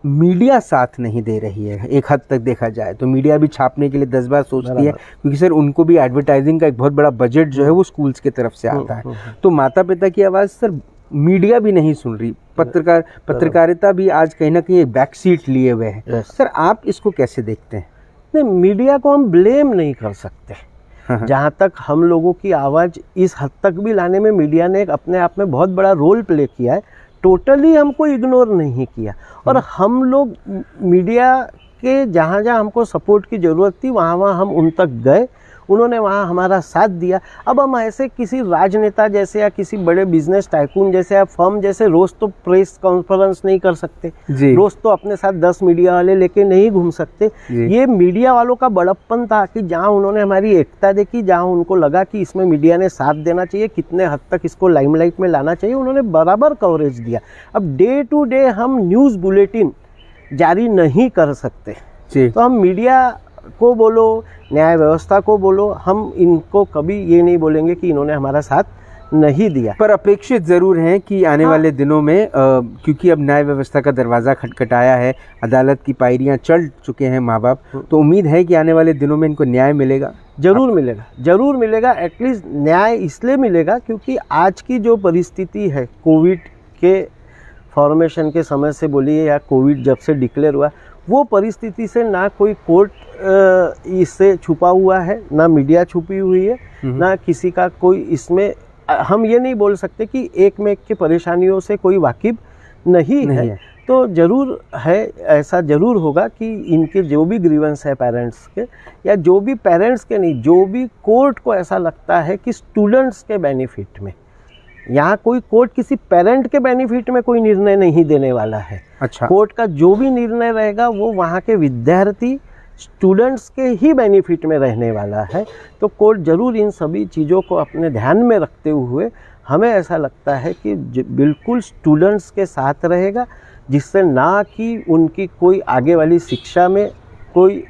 मीडिया साथ नहीं दे रही है, एक हद तक देखा जाए तो मीडिया भी छापने के लिए 10 बार सोचती है, क्योंकि सर उनको भी एडवर्टाइजिंग का एक बहुत बड़ा बजट जो है वो स्कूल्स की तरफ से आता है। तो माता पिता की आवाज़ सर मीडिया भी नहीं सुन रही, पत्रकारिता भी आज कहीं ना कहीं एक बैक सीट लिए हुए है। सर आप इसको कैसे देखते हैं? नहीं, मीडिया को हम ब्लेम नहीं कर सकते। जहाँ तक हम लोगों की आवाज़ इस हद तक भी लाने में मीडिया ने एक अपने आप में बहुत बड़ा रोल प्ले किया है, टोटली हमको इग्नोर नहीं किया। और हम लोग मीडिया के जहाँ जहाँ हमको सपोर्ट की ज़रूरत थी वहाँ वहाँ हम उन तक गए, उन्होंने वहाँ हमारा साथ दिया। अब हम ऐसे किसी राजनेता जैसे या किसी बड़े बिजनेस टाइकून जैसे या फर्म जैसे रोज़ तो प्रेस कॉन्फ्रेंस नहीं कर सकते, रोज़ तो अपने साथ 10 मीडिया वाले लेके नहीं घूम सकते। ये मीडिया वालों का बड़प्पन था कि जहाँ उन्होंने हमारी एकता देखी, जहाँ उनको लगा कि इसमें मीडिया ने साथ देना चाहिए, कितने हद तक इसको लाइमलाइट में लाना चाहिए, उन्होंने बराबर कवरेज दिया। अब डे टू डे हम न्यूज़ बुलेटिन जारी नहीं कर सकते, तो हम मीडिया को बोलो, न्याय व्यवस्था को बोलो, हम इनको कभी ये नहीं बोलेंगे कि इन्होंने हमारा साथ नहीं दिया। पर अपेक्षित ज़रूर हैं कि आने वाले दिनों में क्योंकि अब न्याय व्यवस्था का दरवाज़ा खटखटाया है, अदालत की पायरियां चढ़ चुके हैं माँ बाप, तो उम्मीद है कि आने वाले दिनों में इनको न्याय मिलेगा। ज़रूर मिलेगा, ज़रूर मिलेगा। एटलीस्ट न्याय इसलिए मिलेगा क्योंकि आज की जो परिस्थिति है, कोविड के फॉर्मेशन के समय से बोलिए या कोविड जब से डिक्लेयर हुआ, वो परिस्थिति से ना कोई कोर्ट इससे छुपा हुआ है, ना मीडिया छुपी हुई है, ना किसी का कोई इसमें, हम ये नहीं बोल सकते कि एक में एक की परेशानियों से कोई वाकिफ नहीं है। तो ज़रूर है, ऐसा ज़रूर होगा कि इनके जो भी ग्रीवेंस है पेरेंट्स के, या जो भी पेरेंट्स के नहीं, जो भी कोर्ट को ऐसा लगता है कि स्टूडेंट्स के बेनिफिट में, यहाँ कोई कोर्ट किसी पेरेंट के बेनिफिट में कोई निर्णय नहीं देने वाला है। अच्छा। कोर्ट का जो भी निर्णय रहेगा वो वहाँ के विद्यार्थी स्टूडेंट्स के ही बेनिफिट में रहने वाला है। तो कोर्ट ज़रूर इन सभी चीज़ों को अपने ध्यान में रखते हुए हमें ऐसा लगता है कि बिल्कुल स्टूडेंट्स के साथ रहेगा, जिससे ना कि उनकी कोई आगे वाली शिक्षा में कोई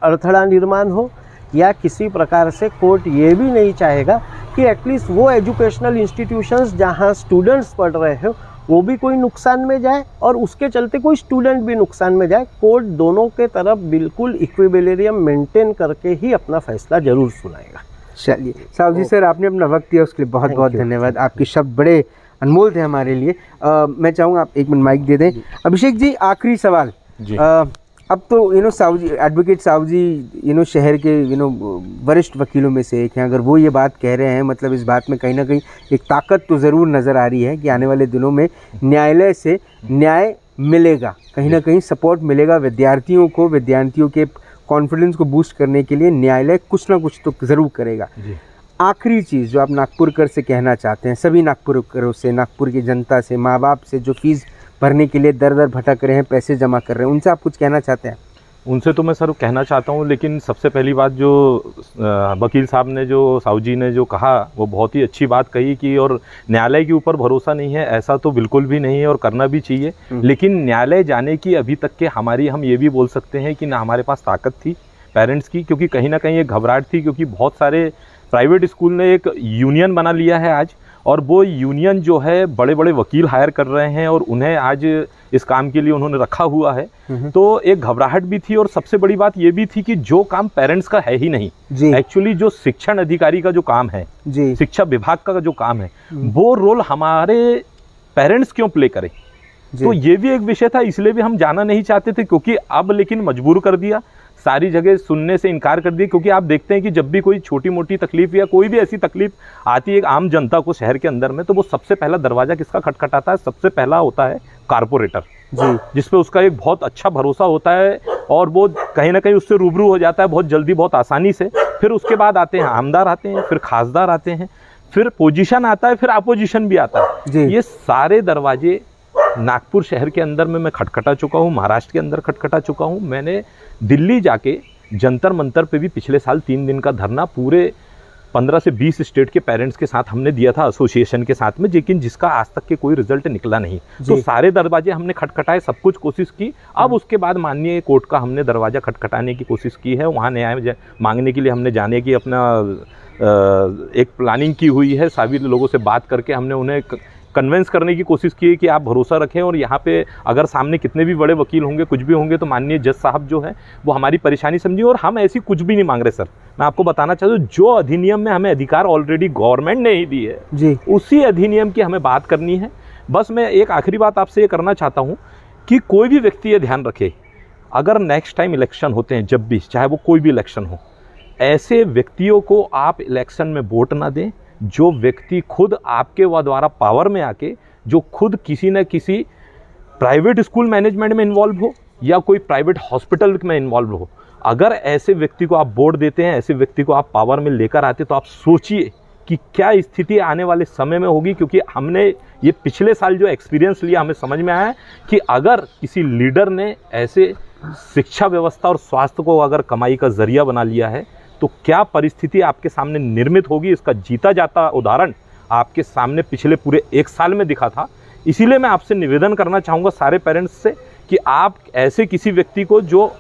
अड़थड़ा निर्माण हो, या किसी प्रकार से कोर्ट ये भी नहीं चाहेगा कि एटलीस्ट वो एजुकेशनल इंस्टीट्यूशंस जहाँ स्टूडेंट्स पढ़ रहे हो वो भी कोई नुकसान में जाए और उसके चलते कोई स्टूडेंट भी नुकसान में जाए। कोर्ट दोनों के तरफ बिल्कुल इक्विलिब्रियम मेंटेन करके ही अपना फैसला जरूर सुनाएगा। चलिए साहब जी, सर आपने अपना वक्त दिया उसके लिए बहुत बहुत धन्यवाद। आपके शब्द बड़े अनमोल थे हमारे लिए। मैं चाहूँगा आप एक मिनट माइक दे दें। अभिषेक जी, आखिरी सवाल जी। अब तो साहू जी, एडवोकेट साहू जी शहर के वरिष्ठ वकीलों में से एक हैं। अगर वो ये बात कह रहे हैं, मतलब इस बात में कहीं ना कहीं एक ताकत तो ज़रूर नज़र आ रही है कि आने वाले दिनों में न्यायालय से न्याय मिलेगा, कहीं ना कहीं सपोर्ट मिलेगा विद्यार्थियों को, विद्यार्थियों के कॉन्फिडेंस को बूस्ट करने के लिए न्यायालय कुछ ना कुछ तो ज़रूर करेगा। आखिरी चीज़ जो आप नागपुरकर से कहना चाहते हैं, सभी नागपुरकरों से, नागपुर की जनता से, माँ बाप से जो फीस भरने के लिए दर दर भटक रहे हैं, पैसे जमा कर रहे हैं, उनसे आप कुछ कहना चाहते हैं? उनसे तो मैं सर कहना चाहता हूँ, लेकिन सबसे पहली बात जो वकील साहब ने, जो साहू जी ने जो कहा, वो बहुत ही अच्छी बात कही कि और न्यायालय के ऊपर भरोसा नहीं है, ऐसा तो बिल्कुल भी नहीं है और करना भी चाहिए। लेकिन न्यायालय जाने की अभी तक के हमारी, हम ये भी बोल सकते हैं कि ना हमारे पास ताकत थी पेरेंट्स की, क्योंकि कहीं ना कहीं एक घबराहट थी, क्योंकि बहुत सारे प्राइवेट स्कूल ने एक यूनियन बना लिया है आज, और वो यूनियन जो है बड़े बड़े वकील हायर कर रहे हैं और उन्हें आज इस काम के लिए उन्होंने रखा हुआ है। तो एक घबराहट भी थी, और सबसे बड़ी बात ये भी थी कि जो काम पेरेंट्स का है ही नहीं, एक्चुअली जो शिक्षण अधिकारी का जो काम है, शिक्षा विभाग का जो काम है, वो रोल हमारे पेरेंट्स क्यों प्ले करें। तो ये भी एक विषय था, इसलिए भी हम जाना नहीं चाहते थे, क्योंकि अब लेकिन मजबूर कर दिया, सारी जगह सुनने से इनकार कर दिया। क्योंकि आप देखते हैं कि जब भी कोई छोटी मोटी तकलीफ या कोई भी ऐसी तकलीफ आती है आम जनता को शहर के अंदर में, तो वो सबसे पहला दरवाजा किसका खटखटाता है? सबसे पहला होता है कारपोरेटर, जिस पे उसका एक बहुत अच्छा भरोसा होता है और वो कहीं ना कहीं उससे रूबरू हो जाता है बहुत जल्दी, बहुत आसानी से। फिर उसके बाद आते हैं आमदार, आते हैं फिर खासदार आते हैं, फिर पोजीशन आता है, फिर अपोजिशन भी आता है। जी। ये सारे दरवाजे नागपुर शहर के अंदर में मैं खटखटा चुका हूँ, महाराष्ट्र के अंदर खटखटा चुका हूँ। मैंने दिल्ली जाके जंतर मंतर पे भी पिछले साल 3 दिन का धरना पूरे 15 से 20 स्टेट के पेरेंट्स के साथ हमने दिया था, एसोसिएशन के साथ में, लेकिन जिसका आज तक के कोई रिजल्ट निकला नहीं। तो सारे दरवाजे हमने खटखटाए, सब कुछ कोशिश की। अब उसके बाद माननीय कोर्ट का हमने दरवाजा खटखटाने की कोशिश की है, वहाँ न्याय मांगने के लिए हमने जाने की अपना एक प्लानिंग की हुई है। सभी लोगों से बात करके हमने उन्हें कन्विंस करने की कोशिश की है कि आप भरोसा रखें, और यहाँ पे अगर सामने कितने भी बड़े वकील होंगे, कुछ भी होंगे, तो माननीय जज साहब जो है वो हमारी परेशानी समझिए। और हम ऐसी कुछ भी नहीं मांग रहे सर, मैं आपको बताना चाहता हूँ, जो अधिनियम में हमें अधिकार ऑलरेडी गवर्नमेंट ने ही दी है जी, उसी अधिनियम की हमें बात करनी है। बस मैं एक आखिरी बात आपसे ये करना चाहता हूँ कि कोई भी व्यक्ति ये ध्यान रखे, अगर नेक्स्ट टाइम इलेक्शन होते हैं, जब भी, चाहे वो कोई भी इलेक्शन हो, ऐसे व्यक्तियों को आप इलेक्शन में वोट ना दें जो व्यक्ति खुद आपके द्वारा पावर में आके, जो खुद किसी न किसी प्राइवेट स्कूल मैनेजमेंट में इन्वॉल्व हो या कोई प्राइवेट हॉस्पिटल में इन्वॉल्व हो। अगर ऐसे व्यक्ति को आप वोट देते हैं, ऐसे व्यक्ति को आप पावर में लेकर आते, तो आप सोचिए कि क्या स्थिति आने वाले समय में होगी। क्योंकि हमने ये पिछले साल जो एक्सपीरियंस लिया, हमें समझ में आया है कि अगर किसी लीडर ने ऐसे शिक्षा व्यवस्था और स्वास्थ्य को अगर कमाई का जरिया बना लिया है, तो क्या परिस्थिति आपके सामने निर्मित होगी। इसका जीता जाता उदाहरण आपके सामने पिछले पूरे 1 साल में दिखा था। इसीलिए मैं आपसे निवेदन करना चाहूँगा सारे पेरेंट्स से कि आप ऐसे किसी व्यक्ति को जो,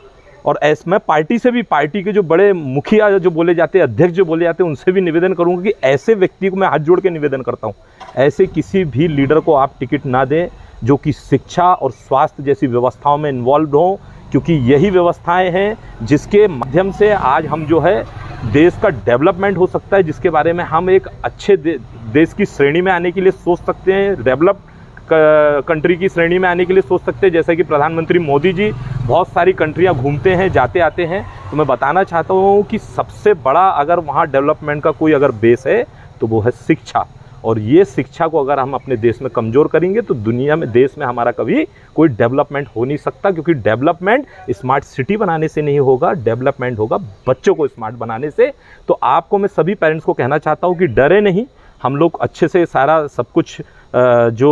और मैं पार्टी से भी, पार्टी के जो बड़े मुखिया जो बोले जाते हैं, अध्यक्ष जो बोले जाते हैं, उनसे भी निवेदन करूँगा कि ऐसे व्यक्ति को मैं हाथ जोड़ के निवेदन करता हूँ, ऐसे किसी भी लीडर को आप टिकट ना दें जो कि शिक्षा और स्वास्थ्य जैसी व्यवस्थाओं में इन्वॉल्व हों। क्योंकि यही व्यवस्थाएं हैं जिसके माध्यम से आज हम जो है देश का डेवलपमेंट हो सकता है, जिसके बारे में हम एक अच्छे देश की श्रेणी में आने के लिए सोच सकते हैं, डेवलप्ड कंट्री की श्रेणी में आने के लिए सोच सकते हैं। जैसे कि प्रधानमंत्री मोदी जी बहुत सारी कंट्रियां घूमते हैं, जाते आते हैं, तो मैं बताना चाहता हूँ कि सबसे बड़ा अगर वहाँ डेवलपमेंट का कोई अगर बेस है तो वो है शिक्षा। और ये शिक्षा को अगर हम अपने देश में कमज़ोर करेंगे तो दुनिया में, देश में हमारा कभी कोई डेवलपमेंट हो नहीं सकता। क्योंकि डेवलपमेंट स्मार्ट सिटी बनाने से नहीं होगा, डेवलपमेंट होगा बच्चों को स्मार्ट बनाने से। तो आपको, मैं सभी पेरेंट्स को कहना चाहता हूँ कि डरे नहीं, हम लोग अच्छे से सारा सब कुछ जो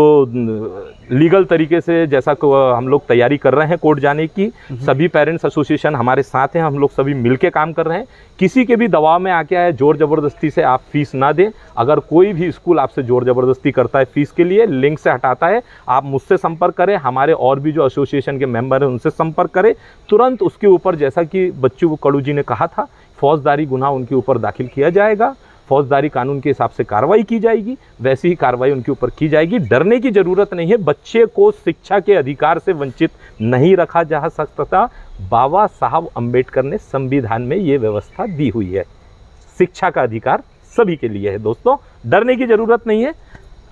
लीगल तरीके से जैसा हम लोग तैयारी कर रहे हैं कोर्ट जाने की, सभी पेरेंट्स एसोसिएशन हमारे साथ हैं, हम लोग सभी मिलके काम कर रहे हैं। किसी के भी दबाव में आके आए, जोर ज़बरदस्ती से आप फीस ना दें। अगर कोई भी स्कूल आपसे जोर ज़बरदस्ती करता है फीस के लिए, लिंक से हटाता है, आप मुझसे संपर्क करें, हमारे और भी जो एसोसिएशन के मेंबर हैं उनसे संपर्क करें। तुरंत उसके ऊपर, जैसा कि बच्चू कड़ू जी ने कहा था, फौजदारी गुनाह उनके ऊपर दाखिल किया जाएगा, फौजदारी कानून के हिसाब से कार्रवाई की जाएगी, वैसी ही कार्रवाई उनके ऊपर की जाएगी। डरने की ज़रूरत नहीं है, बच्चे को शिक्षा के अधिकार से वंचित नहीं रखा जा सकता। बाबा साहब अम्बेडकर ने संविधान में ये व्यवस्था दी हुई है, शिक्षा का अधिकार सभी के लिए है। दोस्तों, डरने की ज़रूरत नहीं है।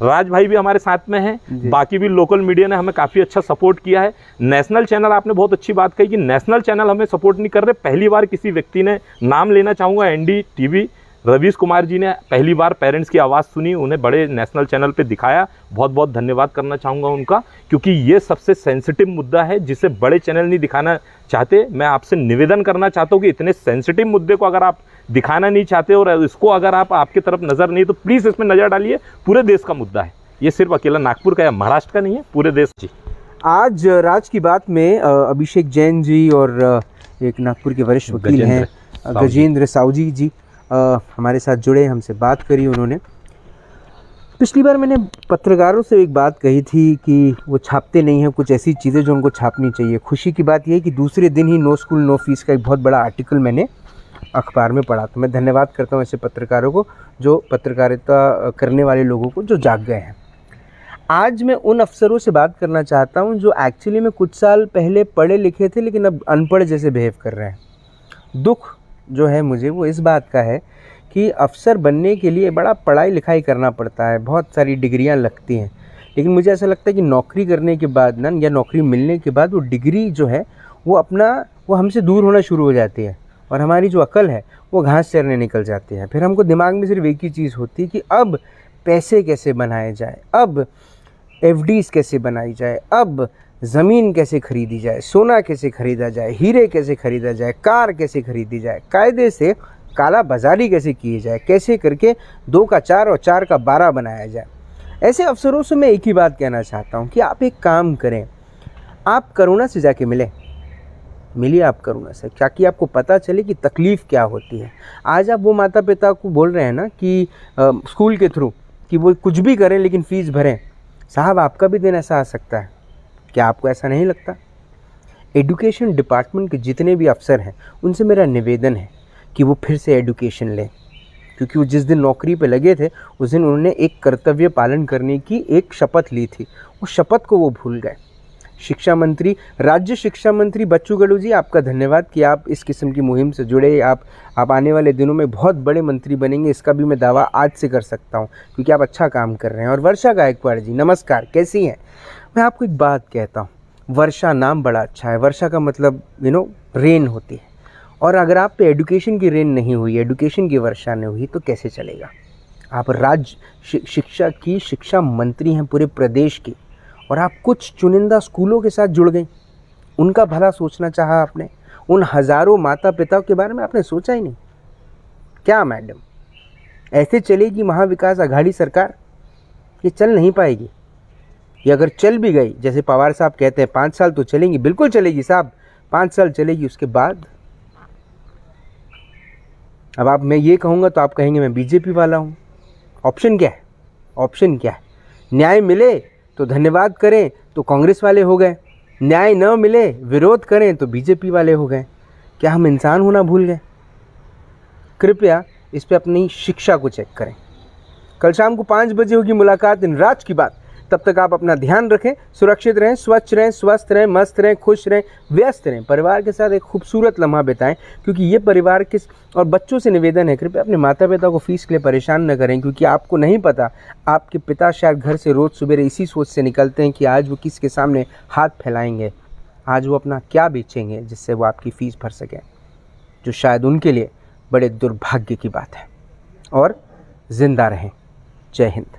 राज भाई भी हमारे साथ में हैं, बाकी भी लोकल मीडिया ने हमें काफ़ी अच्छा सपोर्ट किया है। नेशनल चैनल, आपने बहुत अच्छी बात कही कि नेशनल चैनल हमें सपोर्ट नहीं कर रहे। पहली बार किसी व्यक्ति ने नाम लेना चाहूँगा, NDTV रवीश कुमार जी ने पहली बार पेरेंट्स की आवाज़ सुनी, उन्हें बड़े नेशनल चैनल पे दिखाया। बहुत बहुत धन्यवाद करना चाहूँगा उनका, क्योंकि ये सबसे सेंसिटिव मुद्दा है जिसे बड़े चैनल नहीं दिखाना चाहते। मैं आपसे निवेदन करना चाहता हूँ कि इतने सेंसिटिव मुद्दे को अगर आप दिखाना नहीं चाहते और इसको अगर आपके तरफ नज़र नहीं, तो प्लीज़ इसमें नज़र डालिए। पूरे देश का मुद्दा है ये, सिर्फ अकेला नागपुर का या महाराष्ट्र का नहीं है, पूरे देश जी। आज राज की बात में अभिषेक जैन जी और एक नागपुर के वरिष्ठ वकील हैं गजेंद्र सावजी जी हमारे साथ जुड़े, हमसे बात करी उन्होंने। पिछली बार मैंने पत्रकारों से एक बात कही थी कि वो छापते नहीं हैं कुछ ऐसी चीज़ें जो उनको छापनी चाहिए। खुशी की बात यह है कि दूसरे दिन ही नो स्कूल नो फीस का एक बहुत बड़ा आर्टिकल मैंने अखबार में पढ़ा। तो मैं धन्यवाद करता हूँ ऐसे पत्रकारों को, जो पत्रकारिता करने वाले लोगों को, जो जाग गए हैं। आज मैं उन अफसरों से बात करना चाहता हूँ जो एक्चुअली में कुछ साल पहले पढ़े लिखे थे लेकिन अब अनपढ़ जैसे बिहेव कर रहे हैं। दुख जो है मुझे वो इस बात का है कि अफसर बनने के लिए बड़ा पढ़ाई लिखाई करना पड़ता है, बहुत सारी डिग्रियां लगती हैं, लेकिन मुझे ऐसा लगता है कि नौकरी करने के बाद ना, या नौकरी मिलने के बाद वो डिग्री जो है वो हमसे दूर होना शुरू हो जाती है और हमारी जो अकल है वो घास चरने निकल जाती है। फिर हमको दिमाग में सिर्फ एक ही चीज़ होती है कि अब पैसे कैसे बनाए जाए, अब FDs कैसे बनाई जाए, अब ज़मीन कैसे खरीदी जाए, सोना कैसे खरीदा जाए, हीरे कैसे खरीदा जाए, कार कैसे खरीदी जाए। कायदे से काला बाजारी कैसे की जाए, कैसे करके 2 का 4 और 4 का 12 बनाया जाए। ऐसे अफसरों से मैं एक ही बात कहना चाहता हूँ कि आप एक काम करें, आप करुणा से जाके मिलिए आप करुणा से, ताकि आपको पता चले कि तकलीफ़ क्या होती है। आज आप वो माता पिता को बोल रहे हैं ना कि स्कूल के थ्रू कि वो कुछ भी करें लेकिन फ़ीस भरें। साहब, आपका भी दिन ऐसा आ सकता है, क्या आपको ऐसा नहीं लगता? एजुकेशन डिपार्टमेंट के जितने भी अफसर हैं उनसे मेरा निवेदन है कि वो फिर से एजुकेशन लें, क्योंकि वो जिस दिन नौकरी पे लगे थे उस दिन उन्होंने एक कर्तव्य पालन करने की एक शपथ ली थी, उस शपथ को वो भूल गए। शिक्षा मंत्री, राज्य शिक्षा मंत्री बच्चू कडू जी, आपका धन्यवाद कि आप इस किस्म की मुहिम से जुड़े। आप आने वाले दिनों में बहुत बड़े मंत्री बनेंगे, इसका भी मैं दावा आज से कर सकता हूँ, क्योंकि आप अच्छा काम कर रहे हैं। और वर्षा गायकवाड़ जी, नमस्कार, कैसी हैं? मैं आपको एक बात कहता हूँ, वर्षा नाम बड़ा अच्छा है, वर्षा का मतलब रेन होती है, और अगर आप पे एजुकेशन की रेन नहीं हुई, एजुकेशन की वर्षा नहीं हुई तो कैसे चलेगा? आप राज्य शिक्षा की शिक्षा मंत्री हैं पूरे प्रदेश की, और आप कुछ चुनिंदा स्कूलों के साथ जुड़ गई, उनका भला सोचना चाहा आपने, उन हज़ारों माता पिताओं के बारे में आपने सोचा ही नहीं। क्या मैडम, ऐसे चलेगी महाविकास आघाड़ी सरकार? ये चल नहीं पाएगी। ये अगर चल भी गई, जैसे पवार साहब कहते हैं 5 साल तो चलेंगी, बिल्कुल चलेगी साहब, 5 साल चलेगी, उसके बाद अब मैं ये कहूँगा तो आप कहेंगे मैं बीजेपी वाला हूँ। ऑप्शन क्या है? ऑप्शन क्या है? न्याय मिले तो धन्यवाद करें तो कांग्रेस वाले हो गए, न्याय न मिले विरोध करें तो बीजेपी वाले हो गए। क्या हम इंसान होना भूल गए? कृपया इस पे अपनी शिक्षा को चेक करें। कल शाम को 5 बजे होगी मुलाकात इन राज की बात। तब तक आप अपना ध्यान रखें, सुरक्षित रहें, स्वच्छ रहें, स्वस्थ रहें, मस्त रहें, खुश रहें, व्यस्त रहें, परिवार के साथ एक खूबसूरत लम्हा बिताएं, क्योंकि ये परिवार के और बच्चों से निवेदन है, कृपया अपने माता पिता को फीस के लिए परेशान न करें, क्योंकि आपको नहीं पता, आपके पिता शायद घर से रोज़ सवेरे इसी सोच से निकलते हैं कि आज वो किसके सामने हाथ फैलाएंगे, आज वो अपना क्या बेचेंगे जिससे वो आपकी फ़ीस भर सकें, जो शायद उनके लिए बड़े दुर्भाग्य की बात है। और ज़िंदा रहें। जय हिंद।